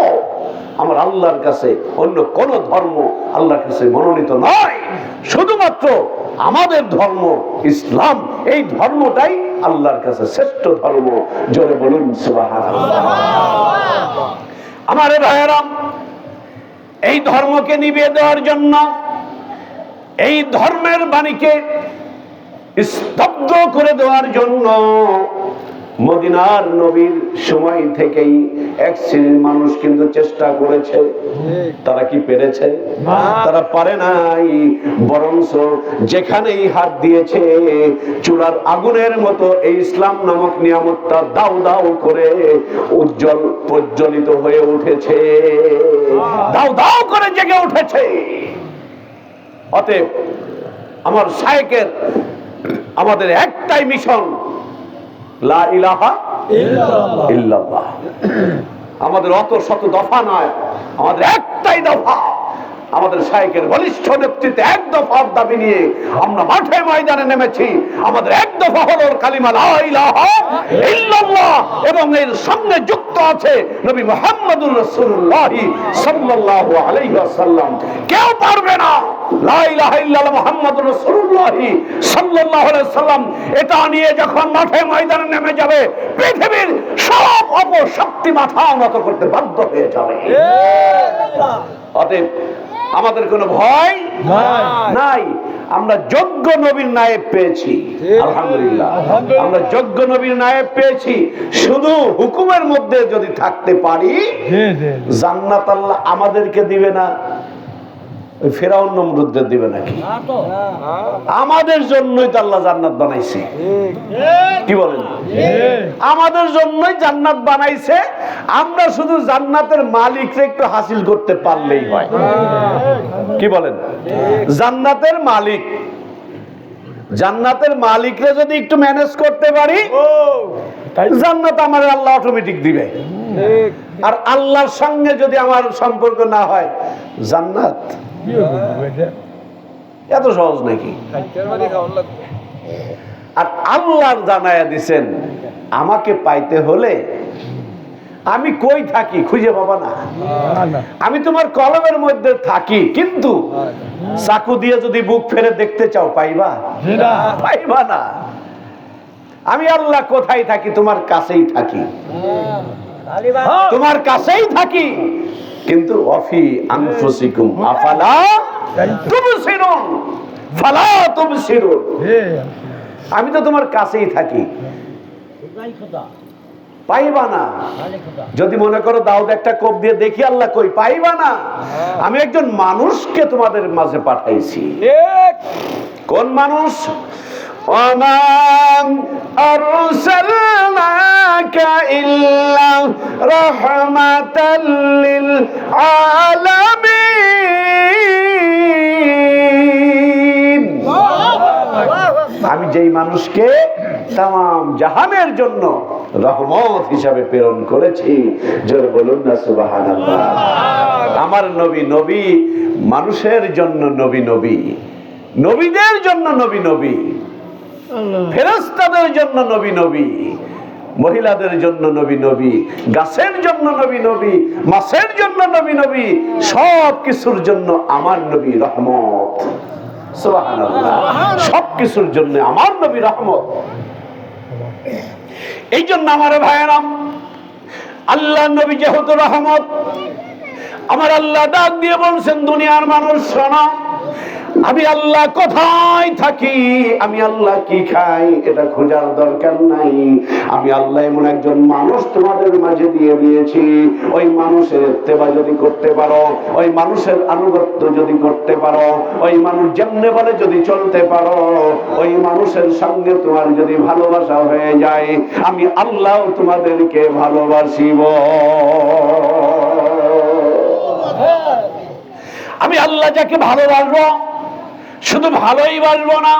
আমার আল্লাহর কাছে অন্য কোন ধর্ম আল্লাহর কাছে মনোনীত নয় শুধুমাত্র আমাদের ধর্ম ইসলাম এই ধর্মটাই আল্লাহর কাছে শ্রেষ্ঠ ধর্ম জোরে বলুন সুবহানাল্লাহ আমার ভাইয়েরা এই ধর্মকে নিভিয়ে দেওয়ার জন্য এই ধর্মের বাণীকে স্তব্ধ করে দেওয়ার জন্য মদিনার নবীর সময় থেকেই এক শ্রেণীর মানুষ কিন্তু চেষ্টা করেছে, তারা কি পেরেছে? তারা পারে নাই, বরঞ্চ যেখানেই হাত দিয়েছে চুলার আগুনের মতো এই ইসলাম নামক নিয়ামতটা দাউ দাউ করে উজ্জ্বল প্রজ্বলিত হয়ে উঠেছে, দাউ দাউ করে জেগে উঠেছে। অতএব আমার শায়েখের আমাদের একটাই মিশন, লা ইলাহা ইল্লাল্লাহ। আমাদের অত শত দফা নয়, আমাদের একটাই দফা। আমাদের শায়েখের বলিষ্ঠ নেতৃত্বে এক দফার দাবি নিয়ে আমরা মাঠে ময়দানে নেমেছি। আমাদের এক দফা হলো কালিমা লা ইলাহা ইল্লাল্লাহ, এবং এর সঙ্গে যুক্ত আছে নবী মুহাম্মদুর রাসূলুল্লাহ সাল্লাল্লাহু আলাইহি ওয়াসাল্লাম। কেউ পারবে না লা ইলাহা ইল্লাল্লাহ মুহাম্মাদুর রাসূলুল্লাহ সাল্লাল্লাহু আলাইহি ওয়াসাল্লাম এটা নিয়ে যখন মাঠে ময়দানে নেমে যাবে, পৃথিবীর সব অপশক্তি মাথা নত করতে বাধ্য হয়ে যাবে। অতএব আমাদের কোনো ভয় নাই। আমরা যোগ্য নবীর নায়েব পেয়েছি, আলহামদুলিল্লাহ। আমরা যোগ্য নবীর নায়েব পেয়েছি। শুধু হুকুমের মধ্যে যদি থাকতে পারি, জান্নাত আল্লাহ আমাদেরকে দিবে না, ওই ফেরাউন নমরুদদের দিবে নাকি? আমাদের জন্যই তো আল্লাহ জান্নাত বানাইছে, কি বলেন? আমাদের জন্যই জান্নাত বানাইছে। আমরা শুধু জান্নাতের মালিককে একটু হাসিল করতে পারলেই হয়, কি বলেন? জান্নাতের মালিক, জান্নাতের মালিকরে যদি একটু ম্যানেজ করতে পারি, জান্নাত আমার আল্লাহ অটোমেটিক দিবে। আর আল্লাহর সঙ্গে যদি আমার সম্পর্ক না হয়, জান্নাত এত সহজ নাকি? আর আল্লাহ জানায়া দিছেন, আমাকে পাইতে হলে আমি কই থাকি খুঁজে পাবা না। আমি তোমার কলমের মধ্যে থাকি, কিন্তু চাকু দিয়ে যদি বুক ফেরে দেখতে চাও, পাইবা? পাইবা না। আমি আল্লাহ কোথায় থাকি? তোমার কাছেই থাকি, তোমার কাছেই থাকি, কিন্তু অফি আনফুসিকুম আফালা তুবসিরুন, ফালা তুবসিরুন। আমি তো তোমার কাছেই থাকি, পাইবা না। যদি মনে করো দাউদ একটা কোপ দিয়ে দেখি আল্লাহ কই, পাইবা না। আমি একজন মানুষকে তোমাদের মাঝে পাঠাইছি। কোন মানুষ? ওমান আরসালনাকা ইল্লা রাহমাতাল লিল আলামিন। আমি যেই মানুষকে তাম জাহানের জন্য রহমত হিসাবে প্রেরণ করেছি, জোরে বলুন না সুবহানাল্লাহ। আমার নবী, নবী মানুষের জন্য নবী, নবী নবীদের জন্য নবী, নবী ফেরেশতাদের জন্য নবী, নবী মহিলাদের জন্য নবী, নবী গাছের জন্য নবী, নবী মাছের জন্য নবী, নবী সব কিছুর জন্য আমার নবী রহমত। সুবহানাল্লাহ। সবকিছুর জন্য আমার নবী রহমত। এই জন্য আমার ভাইয়েরাম, আল্লাহ নবী যেহেতু রহমত, আমার আল্লাহ ডাক দিয়ে বলছেন, দুনিয়ার মানুষ শোনো, আমি আল্লাহ কোথায় থাকি, আমি আল্লাহ কি খাই, এটা খোঁজার দরকার নাই। আমি আল্লাহ এমন একজন মানুষ তোমাদের মাঝে দিয়ে দিয়েছি। ওই মানুষের ইত্তেবা যদি করতে পারো, ওই মানুষের আনুগত্য যদি করতে পারো, ওই মানুষ যেমনে বলে যদি চলতে পারো, ওই মানুষের সঙ্গে তোমার যদি ভালোবাসা হয়ে যায়, আমি আল্লাহ তোমাদেরকে ভালোবাসিব। আমি আল্লাহ যাকে ভালোবাসবো, শুধু ভালোই বাসবো না,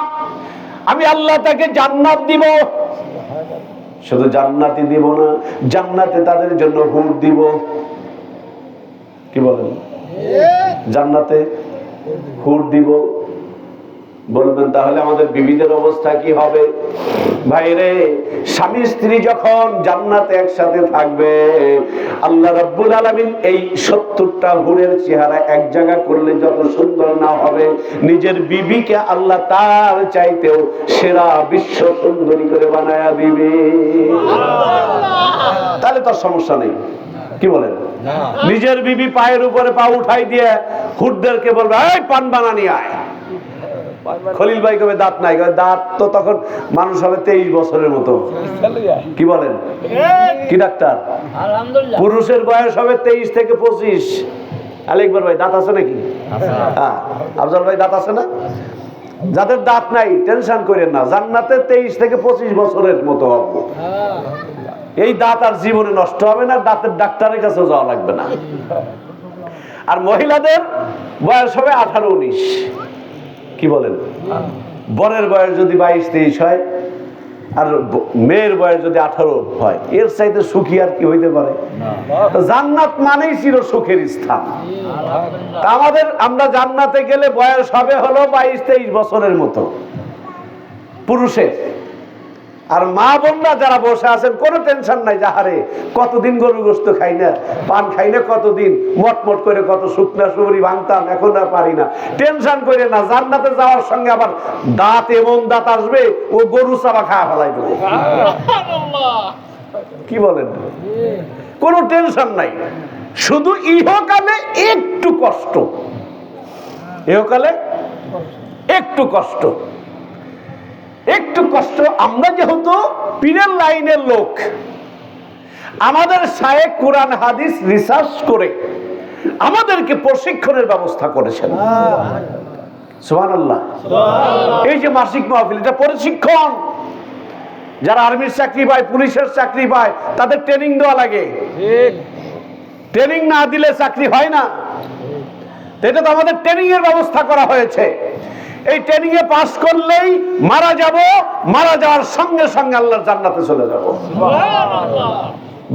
আমি আল্লাহ তাকে জান্নাত দিব। শুধু জান্নাতই দিব না, জান্নাতে তাদের জন্য হুর দিব। কি বলেন? জান্নাতে হুর দিব। বলবেন তাহলে আমাদের বিবিদের অবস্থা কি হবে? ভাইরে, স্বামী স্ত্রী যখন জান্নাতে একসাথে থাকবে, আল্লাহ রাব্বুল আলামিন এই 70টা হুরের চেহারা এক জায়গা করলে যত সুন্দর না হবে, নিজের বিবিকে আল্লাহ তার চাইতেও সেরা বিশ্ব সুন্দরী করে বানায়া দিবে। তাহলে তো সমস্যা নেই। কি বলেন? নিজের বিবি পায়ের উপরে পা উঠাই দিয়ে হুরদেরকে বলবে, এই পান বানানি আয়। খলিল ভাই কবে দাঁত নাই, কবে দাঁত তো তখন মানুষ হবে 23 বছরের মতো। কি বলেন? কি ডাক্তার? আলহামদুলিল্লাহ। পুরুষের বয়স হবে 23 থেকে 25। আলেকবার ভাই দাঁত আছে নাকি? হ্যাঁ। আফজল ভাই দাঁত আছে না? যাদের দাঁত নাই টেনশন করেন না, জান্নাতে 23 থেকে 25 বছরের মতো হবে। এই দাঁত আর জীবনে নষ্ট হবে না, দাঁতের ডাক্তারের কাছে যাওয়া লাগবে না। আর মহিলাদের বয়স হবে 18-19। কি বলেন? বরের বয়স যদি 22-23 হয় আর মেয়ের বয়স যদি 18 হয়, এর চাইতে সুখী আর কি হইতে পারে? জান্নাত মানেই চির সুখের স্থান। আমরা জান্নাতে গেলে বয়স হবে হলো 22-23 বছরের মতো পুরুষের। আর মা বোনরা যারা বসে আছেন কোনো টেনশন নাই, যাহারে কতদিন গরু গোশত খাই না, পান খাই না, কতদিন মটমট করে কত শুকনা সুবরি ভাঙতাম, এখন আর পারি না। টেনশন করে না, জান্নাতে যাওয়ার সঙ্গে আবার দাঁত এমন দাঁত আসবে ও গরু চাবা খাওয়া ফেলাই দেবে। কি বলেন? কোনো টেনশন নাই, শুধু ইহকালে একটু কষ্ট, ইহকালে একটু কষ্ট, একটু কষ্ট। আমরা যেহেতু পীরের লাইনের লোক, আমাদের শায়েখ কোরআন হাদিস রিসার্চ করে আমাদেরকে প্রশিক্ষণের ব্যবস্থা করেছেন। সুবহানাল্লাহ। এই যে মাসিক মাহফিল, এটা প্রশিক্ষণ। যারা আর্মির চাকরি পায়, পুলিশের চাকরি পায়, তাদের ট্রেনিং দেওয়া লাগে। ট্রেনিং না দিলে চাকরি হয় না। এটা তো আমাদের ট্রেনিং এর ব্যবস্থা করা হয়েছে। এই ট্রেনিং এ পাস করলেই মারা যাব, মারা যাওয়ার সঙ্গে সঙ্গে আল্লাহর জান্নাতে চলে যাব।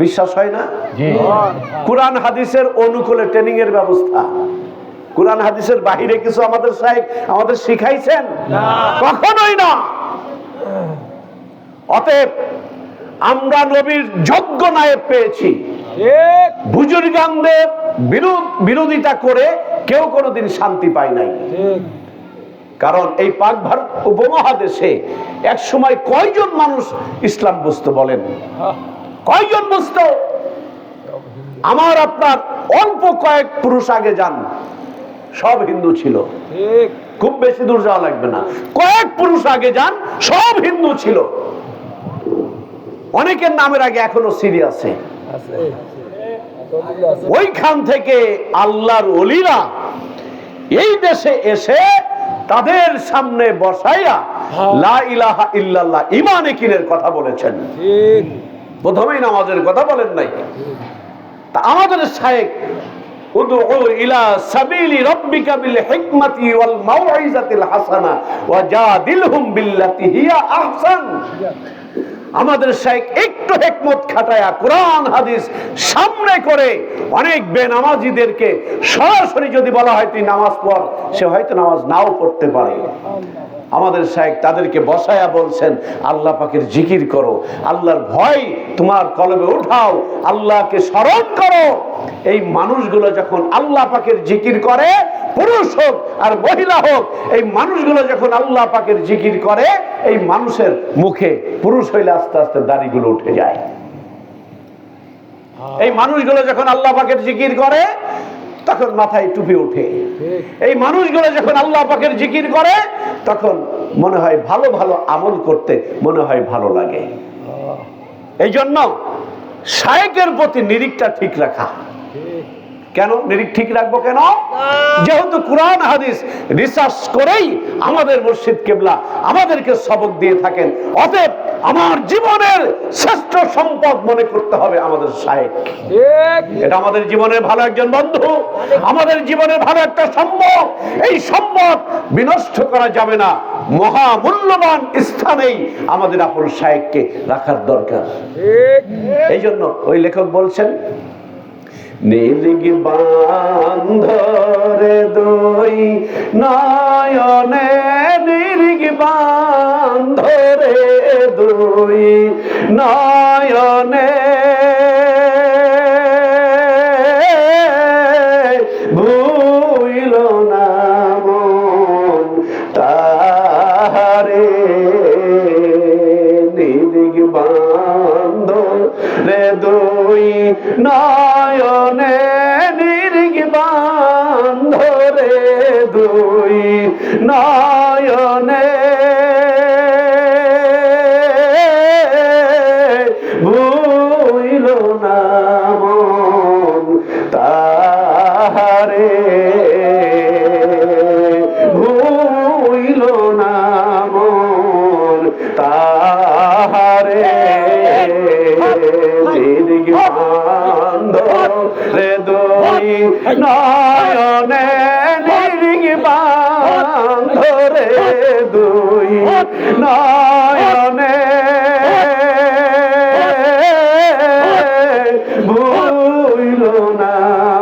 বিশ্বাস হয় না? কোরআন হাদিসের অনুকূলে ট্রেনিং এর ব্যবস্থা। কোরআন হাদিসের বাহিরে কিছু আমাদের শায়েখ আমাদের শিখাইছেন? কখনোই না। অতএব আমরা নবীর যোগ্য নায়েব পেয়েছি। বুজুর্গানদের বিরোধিতা করে কেউ কোনোদিন শান্তি পায় নাই। কারণ এই পাক ভারত উপমহাদেশে এক সময় কয়জন মানুষ ইসলাম বুঝতো বলেন? কয়জন বুঝতো? আমার আপনার অল্প কয়েক পুরুষ আগে যান, সব হিন্দু ছিল। খুব বেশি দূর যাওয়া লাগবে না, কয়েক পুরুষ আগে যান, সব হিন্দু ছিল। অনেকের নামের আগে এখনো সিরি আছে। ওইখান থেকে আল্লাহর ওলিরা এই দেশে এসে তাদের সামনে বসাইয়া লা ইলাহা ইল্লাল্লাহ ঈমান একিনের কথা বলেছেন। প্রথমেই নামাজের কথা বলেন নাই। তা আমাদের শায়েখ উদউ ইলা সাবিলি রাব্বিকা বিল হিকমাতি ওয়াল মাউইজাতিল হাসানা ওয়া জাদিলহুম বিল্লাতি হিয়া আহসান। আমাদের শায়েখ একটু হিকমত খাটায়া কোরআন হাদিস সামনে করে অনেক বেনামাজিদেরকে সরাসরি যদি বলা হয় তুই নামাজ পড়, সে হয়তো নামাজ নাও পড়তে পারে। আমাদের শায়েখ তাদেরকে বসায়া বলছেন আল্লাহ পাকের জিকির করো, আল্লাহর ভয় তোমার কলবে উঠাও, আল্লাহকে স্মরণ করো। এই মানুষগুলো যখন আল্লাহ পাকের জিকির করে, পুরুষ হোক আর মহিলা হোক, এই মানুষগুলো যখন আল্লাহ পাকের জিকির করে, এই মানুষের মুখে পুরুষ হইলে আস্তে আস্তে দাড়িগুলো উঠে যায়। এই মানুষগুলো যখন আল্লাহ পাকের জিকির করে তখন মাথায় টুপি ওঠে। এই মানুষগুলো যখন আল্লাহ পাকের জিকির করে তখন মনে হয় ভালো ভালো আমল করতে মনে হয় ভালো লাগে। এই জন্য শায়েখের প্রতি নিরিখটা ঠিক রাখা। কেন নিরিখ ঠিক রাখবো? কেন? যেহেতু কোরআন হাদিস রিসার্চ করেই আমাদের মুর্শিদ কেবলা আমাদেরকে সবক দিয়ে থাকেন। অতএব আমার জীবনের শ্রেষ্ঠ সম্পদ মনে করতে হবে আমাদের শায়েখ। এটা আমাদের জীবনের ভালো একজন বন্ধু, আমাদের জীবনের ভালো একটা সম্পদ। এই সম্পদ বিনষ্ট করা যাবে না। মহামূল্যবান স্থানেই আমাদের আপন শায়েখকে রাখার দরকার। এই জন্য ওই লেখক বলছেন নিরিগ বান্ধরে দুই নয়নে, নিরিগ বান্ধরে দুই নয়নে, ভুইল না মন তাহারে, নিরিগ বান্ধরে দুই নয়নে, নিরিগ বান্ধরে দুই নয়নে। ভুইল না মন তাহারে, ভুইল না মন তাহারে, রে দুই নয়নে নিরিগ বান্ধরে, দুই নয়নে ভুইল না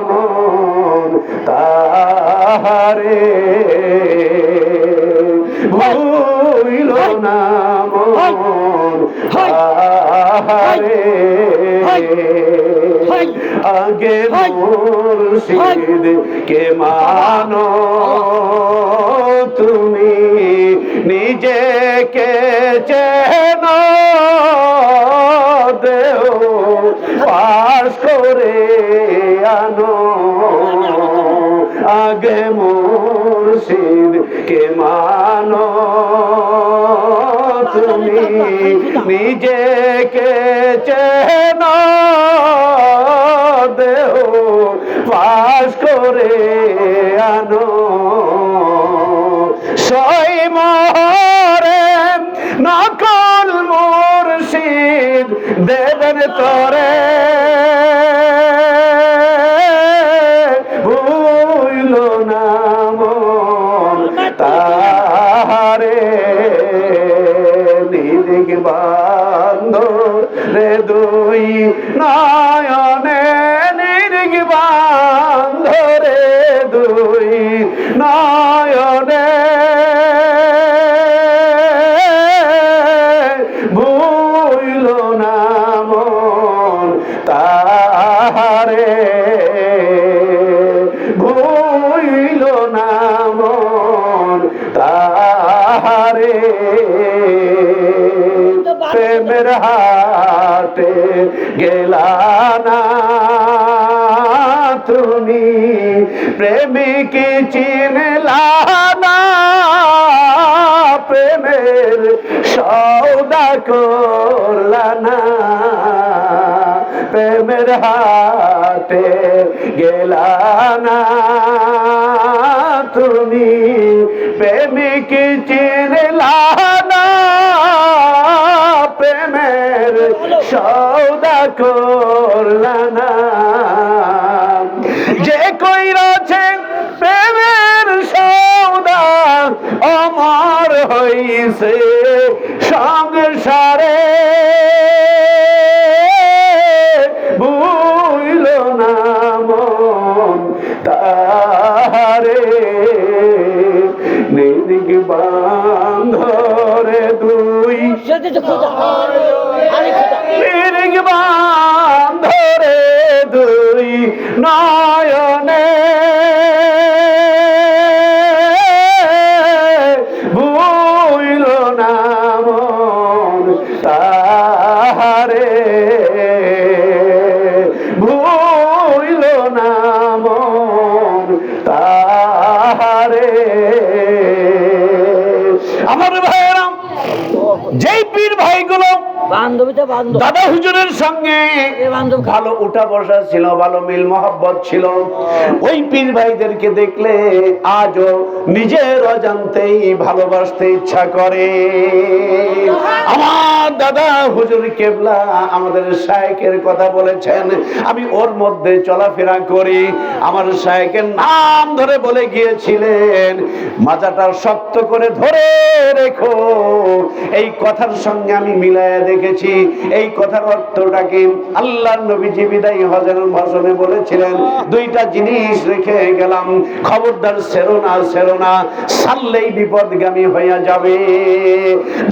মন তাহারে, ভুইল না মন তাহারে। আগে মুর্শিদ কে মানো তুমি, নিজেকে চেনো, দেহ পাশ করে আনো। আগে মুর্শিদ কে মানো তুমি, নিজেকে চেনো, দেহ পাশ করে আনো। সই মোহরে নকল মুর্শিদ দেবেন তরে, ভুইল না মন তাহারে, নিরিগ বান্ধরে দুই নয়নে, নিরিগ বান্ধরে দুই নয়নে, ভুইল না মন তাহারে, ভুইল না মন তাহারে। প্রেমের হাতে গেলা না তুমি, প্রেমিক চিনলা না, প্রেমের সৌদা করলা না। প্রেমের হাতে গেলা না তুমি, প্রেমিক চিনলা না, প্রেমের সৌদা করলা না। যে কইরাছে প্রেমের সৌদা, অমর হইছে সংসারে, ভুইল না মন তাহারে, নিরিগ বান্ধরে দুই, নিরিগ বান্ধরে দুই নয়নে, ভুইল না মন তাহারে, ভুইল না মন তাহারে। আমার ভাইয়েরা, যেই পীর ভাইগুলো দাদা হুজুরের সঙ্গে ভালো উঠা বসা ছিল, ভালো মিল মহব্বত ছিল, ওই পীর ভাইদেরকে দেখলে আজও নিজের অজান্তেই ভালোবাসতে ইচ্ছা করে। আমার দাদা হুজুর কেবলা আমাদের শায়েখের কথা বলেছেন, আমি ওর মধ্যে চলাফেরা করি। আমার শায়েখের নাম ধরে বলে গিয়েছিলেন, মাজাটা শক্ত করে ধরে রেখো। এই কথার সঙ্গে আমি মিলায়া দেখেছি, এই কথার অর্থটা কি? আল্লাহর নবীজি বিদায়ী হজের ভাষণে বলেছিলেন, দুইটা জিনিস রেখে গেলাম, খবরদার ছেড়ো না, ছেড়ো না, ছাড়লেই বিপদগামী হইয়া যাবে।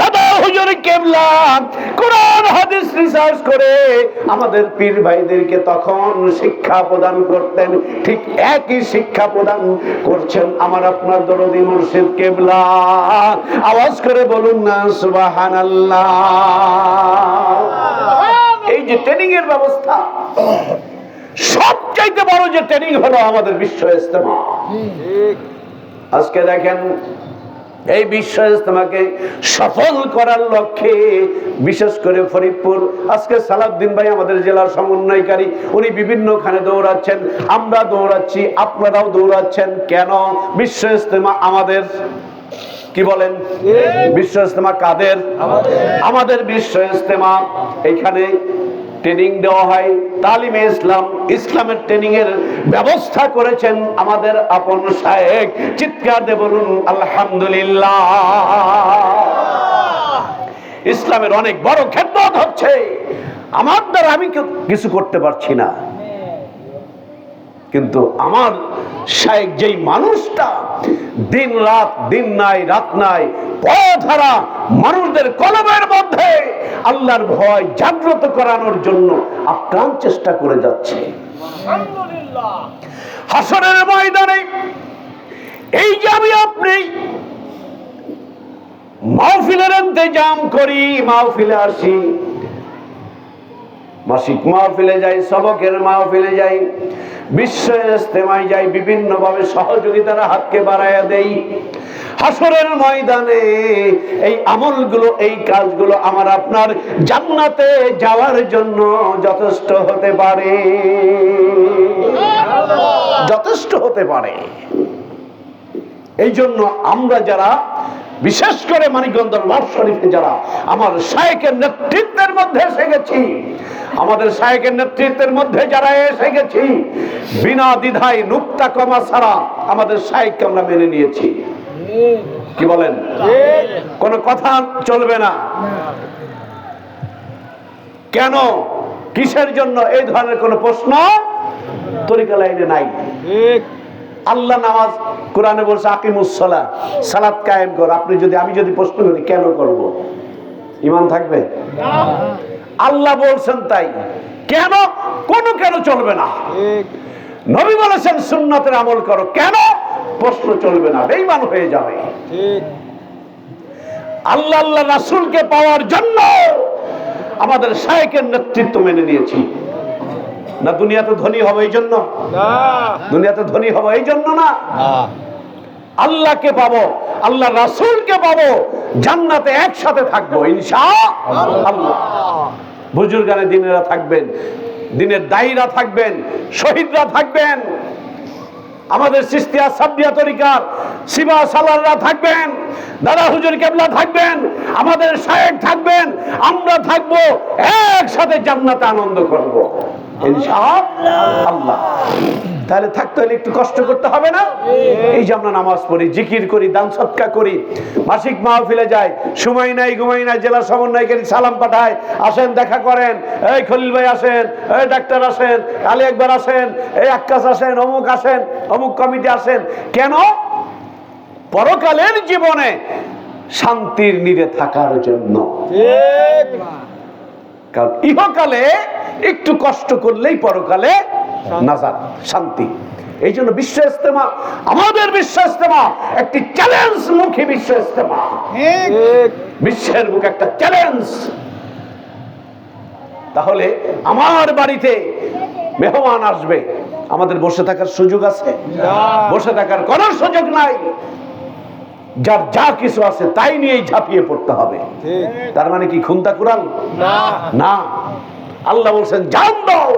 দাদা হুজুর কেবলা কোরআন হাদিস রিসার্চ করে আমাদের পীর ভাইদেরকে তখন শিক্ষা প্রদান করতেন, ঠিক একই শিক্ষা প্রদান করছেন আমার আপনার দরদি মুর্শিদ কেবলা। আওয়াজ করে বলুন না সুবহানাল্লাহ। এই যে ট্রেনিং এর ব্যবস্থা, সবচাইতে বড় যে ট্রেনিং হলো আমাদের বিশ্ব ইজতেমা। আজকে দেখেন এই বিশ্ব ইজতেমাকে সফল করার লক্ষ্যে বিশেষ করে ফরিদপুর, আজকে সালাউদ্দিন ভাই আমাদের জেলার সমন্বয়কারী, উনি বিভিন্নখানে দৌড়াচ্ছেন, আমরা দৌড়াচ্ছি, আপনারাও দৌড়াচ্ছেন। কেন? বিশ্ব ইজতেমা আমাদের। কি বলেন? বিশ্ব ইজতেমা কাদের? আমাদের বিশ্ব ইজতেমা। এখানে ট্রেনিং দেওয়া হয়, তালিমে ইসলাম, ইসলামের ট্রেনিং এর ব্যবস্থা করেছেন আমাদের আপন শায়েখ। চিৎকার দিয়ে বলুন আলহামদুলিল্লাহ। ইসলামের অনেক বড় খেদমত হচ্ছে, আমার দ্বারা আমি কিছু করতে পারছি না, কিন্তু আমার শায়েখ যেই মানুষটা দিন রাত, দিন নাই রাত নাই, পথহারা মানুষদের কলমের মধ্যে আল্লাহর ভয় জাগ্রত করানোর জন্য আপ্রাণ চেষ্টা করে যাচ্ছে। হাসরের ময়দানে এই যে আমি আপনি মাহফিলের ইন্তজাম করি, মাহফিলে আসি, মাসিক মাহফিলে যাই, সবকের মাহফিলে যাই, বিশ্ব ইজতেমায় যাই, বিভিন্ন ভাবে সহযোগিতার হাতকে বাড়াইয়া দেই। হাসরের ময়দানে এই আমলগুলো, এই কাজগুলো আমার আপনার জান্নাতে যাওয়ার জন্য যথেষ্ট হতে পারে, যথেষ্ট হতে পারে। এই জন্য আমরা যারা, বিশেষ করে মানিকগঞ্জ দরবার শরীফে যারা আমার শায়েখের নেতৃত্বের মধ্যে এসে গেছি, আমাদের শায়েখের নেতৃত্বের মধ্যে যারা এসে গেছি, বিনা দ্বিধায় নুক্তা কমা ছাড়া আমাদের শায়েখকে আমরা মেনে নিয়েছি। কি বলেন? কোনো কথা চলবে না। কেন? কিসের জন্য? এই ধরনের কোনো প্রশ্ন তরিকা লাইনে নাই। আল্লাহ নামাজ কোরআনে বলছে আকিমুস সালাহ, সালাত কায়েম কর। আমি যদি প্রশ্ন করি কেন করব, ঈমান থাকবে? আল্লাহ বলছেন তাই। কেন? কেন চলবে না। নবী বলেছেন সুন্নাতের আমল করো, কেন? প্রশ্ন চলবে না, বেঈমান হয়ে যাবে। আল্লাহ রাসূলকে পাওয়ার জন্য আমাদের শায়েখের নেতৃত্ব মেনে নিয়েছি না। দুনিয়াতে ধনী হবে এই জন্য না, দুনিয়াতে ধনী হবে এই জন্য না। আল্লাহকে পাবো, আল্লাহ রাসূলকে পাবো, জান্নাতে একসাথে থাকবো ইনশাআল্লাহ। বুজুর্গানে দিনেরা থাকবেন, দিনের দায়ীরা থাকবেন, শহীদরা থাকবেন, আমাদের চিশতিয়া সাবরিয়া তরিকার শিবা সালাররা থাকবেন, দাদা হুজুর কেবলা থাকবেন, আমাদের শায়েখ থাকবেন, আমরা থাকবো, একসাথে জান্নাতে আনন্দ করব ইনশাআল্লাহ। তাহলে থাকতে হলে একটু কষ্ট করতে হবে না? এই যে আমরা নামাজ পড়ি, জিকির করি, দান সদকা করি, মাসিক মাহফিলে যাই, সময় নাই ঘুমাই নাই, জেলা সমন্বয়কারী সালাম পাঠায়, আসেন দেখা করেন, এই খলিল ভাই আসেন, এই ডাক্তার আসেন, আলী একবার আসেন, এই আক্কাস আসেন, অমুক আসেন, অমুক কমিটি আসেন। কেন? পরকালের জীবনে শান্তির নিরে থাকার জন্য। কারণ ইহকালে একটু কষ্ট করলেই পরকালে নাজাত, শান্তি। এই জন্য বিশ্ব ইজতেমা, আমাদের বিশ্ব ইজতেমা একটি চ্যালেঞ্জ মুখী বিশ্ব ইজতেমা, বিশ্বের মুখে একটা চ্যালেঞ্জ। তাহলে আমার বাড়িতে মেহমান আসবে, আমাদের বসে থাকার সুযোগ আছে? বসে থাকার কোন সুযোগ নাই। যার যা কিছু আছে তাই নিয়েই ঝাঁপিয়ে পড়তে হবে। তার মানে কি খুনতা কুরান? না। আল্লাহ বলছেন জান দাও,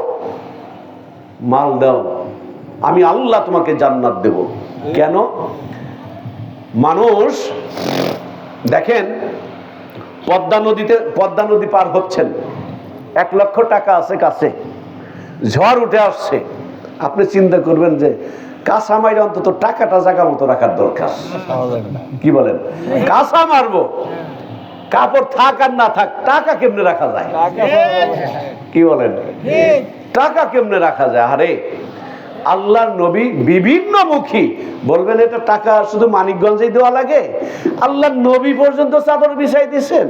মাল দাও, আমি আল্লাহ তোমাকে জান্নাত দেব। কেন? মানুষ দেখেন, পদ্মা নদী পার হচ্ছেন, 1 লক্ষ টাকা আছে কাছে, ঝড় উঠে আসছে, আপনি চিন্তা করবেন যে কাঁচা মাইরে অন্তত টাকাটা জায়গা মতো রাখার দরকার। কি বলেন? কাঁচা মারবো, কাপড় থাক আর না থাক, টাকা কেমনে রাখা যায়? কি বলেন? টাকা কেমনে রাখা যায়? আরে আল্লাহর নবী বিভিন্ন মুখী বলবেন এটা টাকা শুধু মানিকগঞ্জেই দেওয়া লাগে? আল্লাহর নবী পর্যন্ত চাদর বিছাই দিয়েছেন।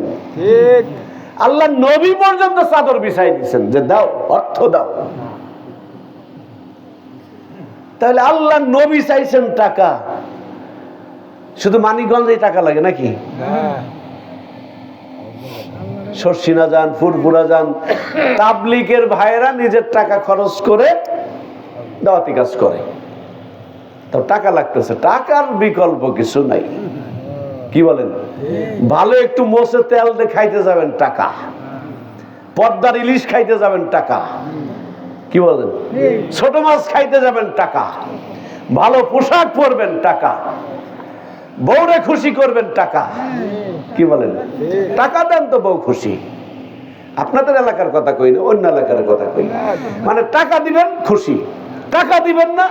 আল্লাহর নবী পর্যন্ত চাদর বিছাই দিয়েছেন যে দাও, অর্থ দাও। তাহলে আল্লাহর নবী চাইছেন টাকা, শুধু মানিকগঞ্জেই টাকা লাগে নাকি? শর্ষিনা যান, ফুরফুরা যান, তাবলিগের ভাইয়েরা নিজের টাকা খরচ করে দাওয়াতি কাজ করে, তো টাকা লাগতেছে। টাকার বিকল্প কিছু নাই। কি বলেন? ভালো একটু মোষে তেল দিয়ে খাইতে যাবেন টাকা, পদ্মার ইলিশ খাইতে যাবেন টাকা, কি বলেন? ছোট মাছ খাইতে যাবেন টাকা, ভালো পোশাক পরবেন টাকা, বউরে খুশি করবেন টাকা, কি বলেন? টাকা দেন তো বউ খুশি। আপনাদের এলাকার কথা কই না, অন্য এলাকার কথা কই। মানে টাকা দিবেন খুশি, টাকা দিবেন না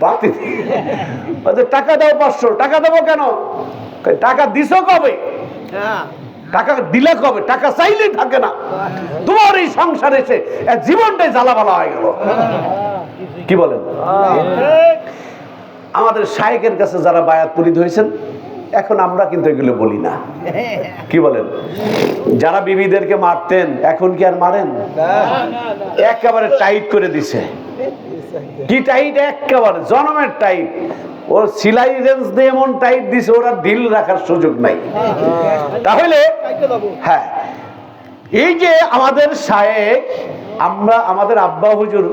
বাতি। টাকা দাও 500, টাকা দেবো কেন? টাকা দিছো কবে? টাকা দিলে কবে? টাকা চাইলেই থাকে না। তোমার এই সংসারে এসে জীবনটাই জ্বালাবালা হয়ে গেল, কি বলেন? আমাদের শায়েখের কাছে যারা বায়াত মুরিদ হয়েছেন, এখন আমরা কিন্তু এগুলো বলি না, কি বলেন? যারা বিবিদেরকে মারতেন এখন কি আর মারেন? একেবারে টাইট করে দিছে। কি টাইট? একেবারে জনমের টাইট। ওর সিলাই রেঞ্জ দিয়ে এমন টাইট দিছে, ওরা ঢিল রাখার সুযোগ নাই। তাহলে হ্যাঁ, এই যে আমাদের শায়েখ, আমরা আমাদের আব্বা হুজুর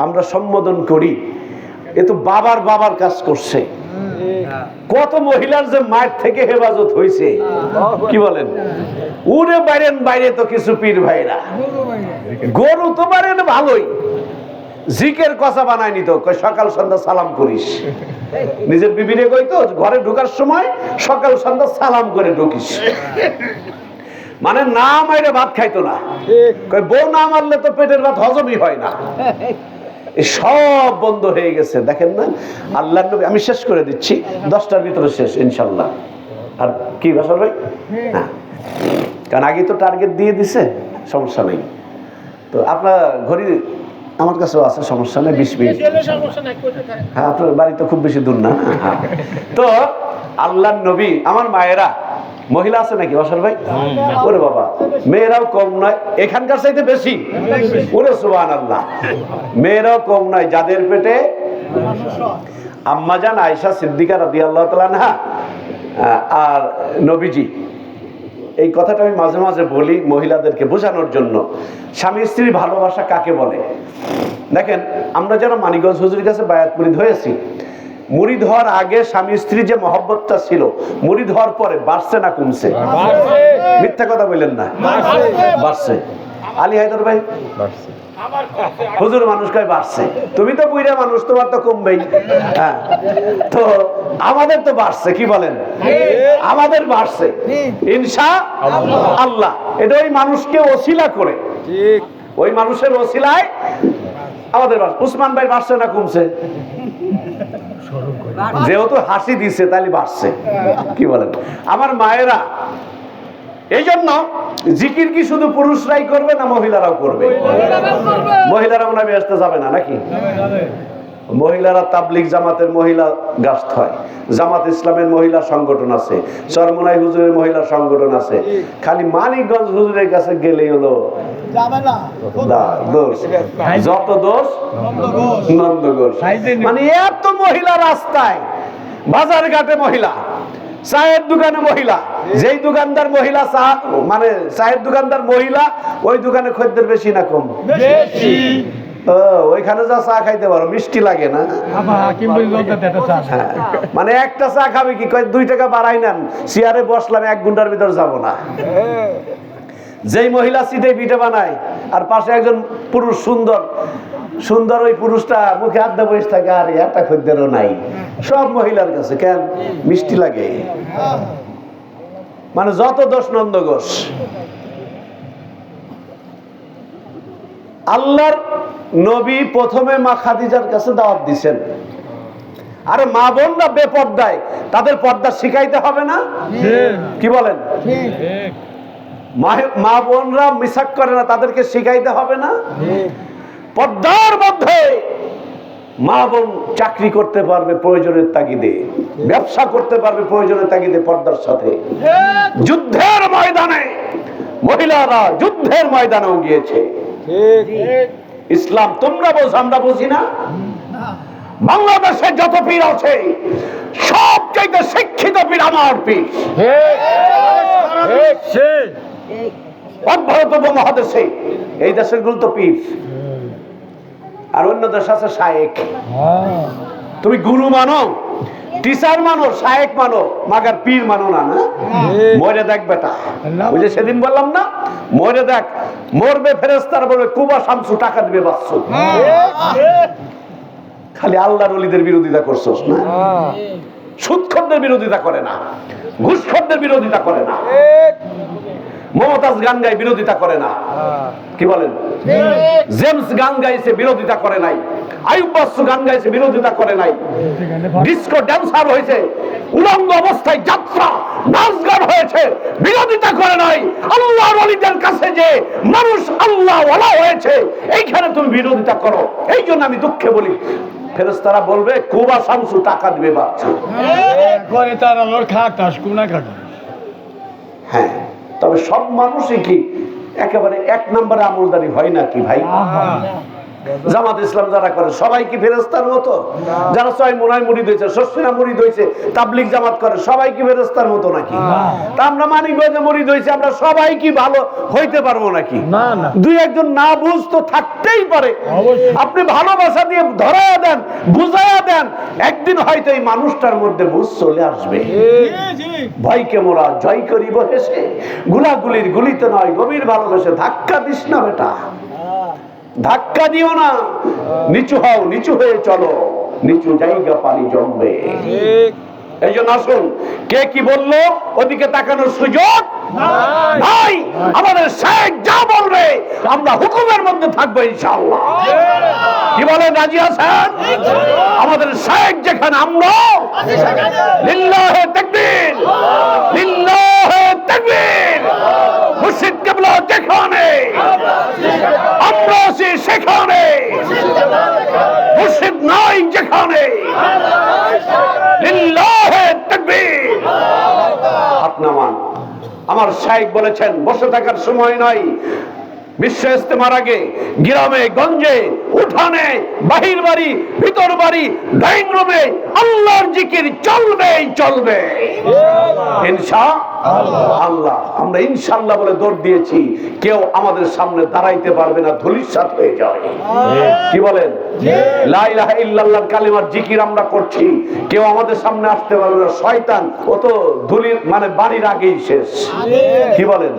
আমরা সম্বোধন করি, এ তো বাবার বাবার কাজ করছে। কত মহিলার যে মায়ের থেকে হেফাজত হয়েছে, কি বলেন? উড়ে বাইরেন বাইরে তো কিছু পীর ভাইরা, গরু তো বাইরেন ভালোই, জিকের কথা বানায়নি তো, সকাল সন্ধ্যা সালাম করিস। নিজের বিবিরে কই তো ঘরে ঢোকার সময় সকাল সন্ধ্যা সালাম করে ঢুকিস। মানে না মাইরে ভাত খাইতো না, বউ না মারলে তো পেটের ভাত হজমই হয় না। সব বন্ধ হয়ে গেছে, দেখেন না? আল্লাহর নবী, আমি শেষ করে দিচ্ছি, 10টার ভিতরে শেষ ইনশাল্লাহ। আর কি বাসার ভাই? হ্যাঁ, কারণ আগে তো টার্গেট দিয়ে দিছে, সমস্যা নেই। তো আপনার ঘড়ি আমার কাছেও আছে, সমস্যা নেই, 20 মিনিট। হ্যাঁ, আপনার বাড়ি তো খুব বেশি দূর না। হ্যাঁ, তো আল্লাহর নবী, আমার মায়েরা, মহিলা আছে নাকি বাসার ভাই? ওরে বাবা, মেয়েরাও কম নয়, এখানকার চাইতে বেশি। ওরে সুবহানাল্লাহ, মেয়েরাও কম নয়, যাদের পেটে আম্মাজান আয়েশা সিদ্দিকা রাদিয়াল্লাহু তাআলা আনহা আর নবীজি। এই কথাটা আমি মাঝে মাঝে বলি মহিলাদেরকে বোঝানোর জন্য, স্বামী স্ত্রীর ভালোবাসা কাকে বলে। দেখেন, আমরা যারা মানিকগঞ্জ হুজুরের কাছে বায়াত মুরিদ হয়েছি, মুরিদ হওয়ার আগে স্বামী স্ত্রী যে মহব্বতটা ছিল, মুরিদ হওয়ার পরে বাড়ছে না কমছে? মিথ্যা কথা বললেন না, বাড়ছে। আলী হায়দার ভাই, হুজুর মানুষ কয় বাড়ছে, তুমি তো বুইড়া মানুষ, তোমার তো কমবেই। হ্যাঁ, তো আমাদের তো বাড়ছে, কি বলেন? আমাদের বাড়ছে ইনশাআল্লাহ। এটা ওই মানুষকে ওসিলা করে, ওই মানুষের ওসিলায় আমাদের বাড়ছে। উসমান ভাই বাড়ছে না কমছে? যেহেতু হাসি দিছে তাহলে বাড়ছে, কি বলেন? আমার মায়েরা, এই জন্য জিকির কি শুধু পুরুষরাই করবে না মহিলারাও করবে? মহিলারা মনে হয় আসতে যাবে না নাকি? মহিলারা তাবলিগ জামাতের মহিলা গাস্ত হয়, জামাত ইসলামের মহিলা সংগঠন আছে, চরমনাই হুজুরের মহিলা সংগঠন আছে। খালি মানিকগঞ্জ হুজুরের কাছে গেলেই হলো দোষ, যত দোষ নন্দ ঘোষ। মানে এত মহিলা রাস্তায়, বাজার ঘাটে মহিলা, চায়ের দোকানে মহিলা, যেই দোকানদার মহিলা চা, মানে চায়ের দোকানদার মহিলা, ওই দোকানে খদ্দের বেশি না কম? বেশি। ওইখানে যা চা খাইতে পারো, মিষ্টি লাগে না? মানে একটা চা খাবে কি, 2 টাকা বাড়াই নেন, চেয়ারে বসলাম 1 ঘন্টার ভিতর যাব না। যেই মহিলা সিটে পিঠে বানায় আর পাশে একজন পুরুষ সুন্দর সুন্দর, ওই পুরুষটা মুখে হাত দিয়ে বসে থাকে, আর একটা খদ্দেরও নাই। সব মহিলার কাছে কেন? মিষ্টি লাগে। মানে যত দোষ নন্দ ঘোষ। আল্লাহর নবী প্রথমে মা খাদিজার কাছে দাওয়াত দিছেন। আরে মা বোনরা বেপর্দায়, তাদের পর্দা শিখাইতে হবে না? কি বলেন? মা বোনরা মিসাক করে না, তাদেরকে শিখাইতে হবে না? পর্দার মধ্যে মা বোন চাকরি করতে পারবে প্রয়োজনের তাগিদে, ব্যবসা করতে পারবে প্রয়োজনের তাগিদে পর্দার সাথে। যুদ্ধের ময়দানে মহিলারা যুদ্ধের ময়দানেও গিয়েছে। ইসলাম তোমরা বোঝো, আমরা বুঝি না? বাংলাদেশে যত পীর আছে সবচাইতে শিক্ষিত পীর আমার পীর। ভারত উপমহাদেশে এই দেশের গুলো তো পীর, আর অন্য দেশ আছে শায়েখ। তুমি গুরু মানো, টিচার মানো, শায়েক মানো, মাগার পীর মানো না। না মরে দেখ বেটা, ওই যে সেদিন বললাম না, মরে দেখ, মরবে ফেরেশতারা বলবে কুবা শামসু টাকা দিবে বাচ্চু। খালি আল্লাহর ওলিদের বিরোধিতা করছস না, সুদখোরদের বিরোধিতা করে না, ঘুষখোরদের বিরোধিতা করে না, মমতাজ গান গাই বিরোধিতা করে না, কি বলেন? জেমস গান গাইছে বিরোধিতা করে নাই, আইয়ুব বাচ্চু গান গাইছে বিরোধিতা করে নাই, ডিস্কো ড্যান্সার হয়েছে, উলঙ্গ অবস্থায় যাত্রা নাচ গান হয়েছে, বিরোধিতা করে নাই। আল্লাহর ওলিদের কাছে যে মানুষ আল্লাহ ওয়ালা হয়েছে, এইখানে তুমি বিরোধিতা করো। এই জন্য আমি দুঃখে বলি, ফেরেশতারা বলবে কুবা শামসু টাকা দিবে বাচ্চু। হ্যাঁ, তবে সব মানুষই কি একেবারে এক নম্বরে আমলদারি হয় নাকি ভাই? জামাত ইসলাম যারা করে সবাই কি ফেরেশতার মতো? যারা ছয় মুনায় মুরিদ হয়েছে, শস্যিনা মুরিদ হয়েছে, তাবলিগ জামাত করে, সবাই কি ফেরেশতার মতো নাকি? তা আমরা মানিকগঞ্জে মুরিদ হয়েছে, আমরা সবাই কি ভালো হইতে পারবো নাকি? দুই একজন না বুঝ তো থাকতেই পারে। আপনি ভালোবাসা দিয়ে ধরায়া দেন, বুঝাইয়া দেন, একদিন হয়তো এই মানুষটার মধ্যে বুঝ চলে আসবে। ভয়কে মোরা জয় করিব হেসে, গুলাগুলির গুলিতে নয় গভীর ভালোবেসে। ধাক্কা দিস না বেটা, ধাক্কা দিও না, নিচু হও, নিচু হয়ে চলো, নিচু জায়গা পানি জমবে। এই জন্য আসুন, কে কি বললো ওদিকে তাকানোর সুযোগ নাই। আমাদের শায়েখ যা বলবে আমরা হুকুমের মধ্যে থাকবো ইনশাআল্লাহ। কি বলেন, রাজি আছেন? আমাদের শায়েখ যেখানে, আমরা লিল্লাহে তাকবীর, লিল্লাহে তাকবীর। মুর্শিদ কিবলা যেখানে, আমরা আছি সেখানে। মুর্শিদ নাই যেখানে, লিল্লাহে তাকবীর। হাত নামান। আমার শায়েখ বলেছেন বসে থাকার সময় নাই। বিশ্ব ইস্তেমার আগে গ্রামে গঞ্জে উঠানে বাহির বাড়ি ভিতর বাড়ি ডাইনিং রুমে আল্লাহর জিকির চলবেই চলবে ইনশাআল্লাহ। আমরা ইনশাআল্লাহ বলে দৌড় দিয়েছি, কেউ আমাদের সামনে দাঁড়াইতে পারবে না, ধূলিসাৎ হয়ে যাবে। কি বলেন? লা ইলাহা ইল্লাল্লাহর কালিমার জিকির আমরা করছি, কেউ আমাদের সামনে আসতে পারবে না। শয়তান ও তো ধুলির মানে বাড়ির আগেই শেষ। কি বলেন?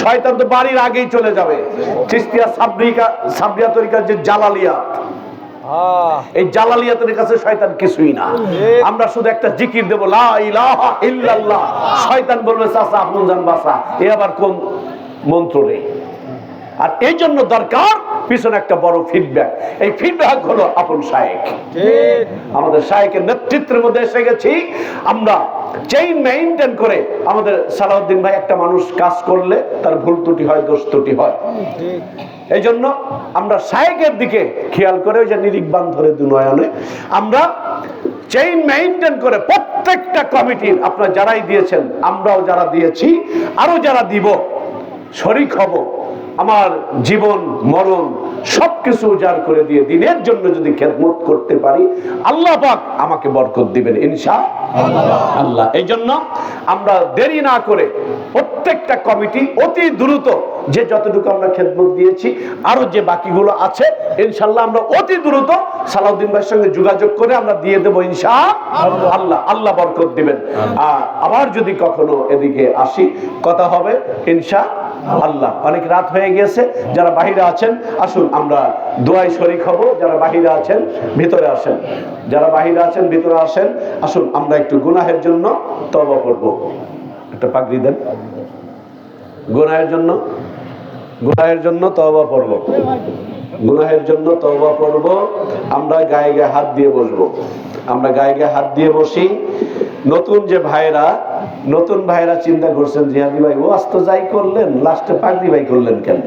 শয়তান তো বাড়ির আগেই চলে যাবে। চিশতিয়া সাবরিয়া তরিকার যে জালালিয়াত, এই জালালিয়াতের কাছে শয়তান কিছুই না। আমরা শুধু একটা জিকির দেব, লা ইলাহা ইল্লাল্লাহ, শয়তান বলবে চাচা আপন জান বাসা, এ আবার কোন মন্ত্র রে? আর এই জন্য দরকার পিছনে একটা বড় ফিডব্যাক। এই ফিডব্যাক হলো আপন শায়েখ। আমাদের শায়েখের নেতৃত্বের মধ্যে এসে গেছি আমরা। চেইন মেইনটেইন করে আমাদের সালাউদ্দিন ভাই, একটা মানুষ কাজ করলে তার ভুল ত্রুটি হয়, দোষ ত্রুটি হয়। এই জন্য আমরা শায়েখের দিকে খেয়াল করে, ওই যে নিরিকবান ধরে দুনয়নে, আমরা চেইন মেইনটেইন করে প্রত্যেকটা কমিটির আপনারা যারাই দিয়েছেন, আমরাও যারা দিয়েছি, আরো যারা দিব, শরীক হব। আমার জীবন মরণ সবকিছু উজাড় করে দিয়ে দিনের জন্য যদি খেদমত করতে পারি, আল্লাহ পাক আমাকে বরকত দিবেন ইনশাআল্লাহ। এই জন্য আমরা দেরি না করে প্রত্যেকটা কমিটি অতি দ্রুত, যে যতটুকু আমরা খেদমত দিয়েছি, আরো যে বাকিগুলো আছে ইনশাআল্লাহ আমরা অতি দ্রুত সালাউদ্দিন ভাইয়ের সঙ্গে যোগাযোগ করে আমরা দিয়ে দেবো ইনশাআল্লাহ। আল্লাহ বরকত দিবেন। আবার যদি কখনো এদিকে আসি, কথা হবে ইনশাআল্লাহ। অনেক রাত হয়ে গেছে, যারা বাহিরে আছেন আসুন আমরা দোয়ায় শরীক হব। যারা বাহিরে আছেন ভিতরে আসেন, যারা বাহিরে আছেন ভিতরে আসেন। আসুন আমরা একটু গুনাহের জন্য তওবা করব। একটা পাগড়ি দেন, গুনাহের জন্য তওবা করব। গুনাহের জন্য তওবা করব। আমরা গায়ে গায়ে হাত দিয়ে বসবো। আমরা গায়ে গায়ে হাত দিয়ে বসি। নতুন যে নতুন ভাইরা চিন্তা করছেন, জিহাদি ভাই ও আস্ত যাই করলেন, লাস্টে পাগড়ি ভাই করলেন কেন?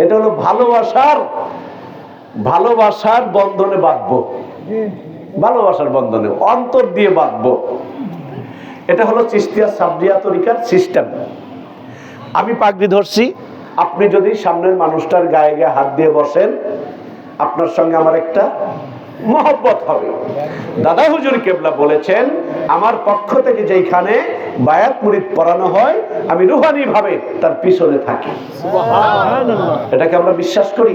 এটা হলো ভালোবাসার বন্ধনে বাঁধবো, ভালোবাসার বন্ধনে অন্তর দিয়ে বাঁধবো। এটা হলো চিশতিয়া সাবরিয়া তরিকার সিস্টেম। আমি পাগড়ি ধরছি, আপনি যদি সামনের মানুষটার গায়ে গায়ে হাত দিয়ে বসেন, আপনার সঙ্গে আমার একটা মহব্বত হবে। দাদা হুজুর কেবলা বলেছেন, আমার পক্ষ থেকে যেখানে বায়াত মুরিদ পড়ানো হয়, আমি রুহানি ভাবে তার পিছনে থাকি। এটাকে আমরা বিশ্বাস করি।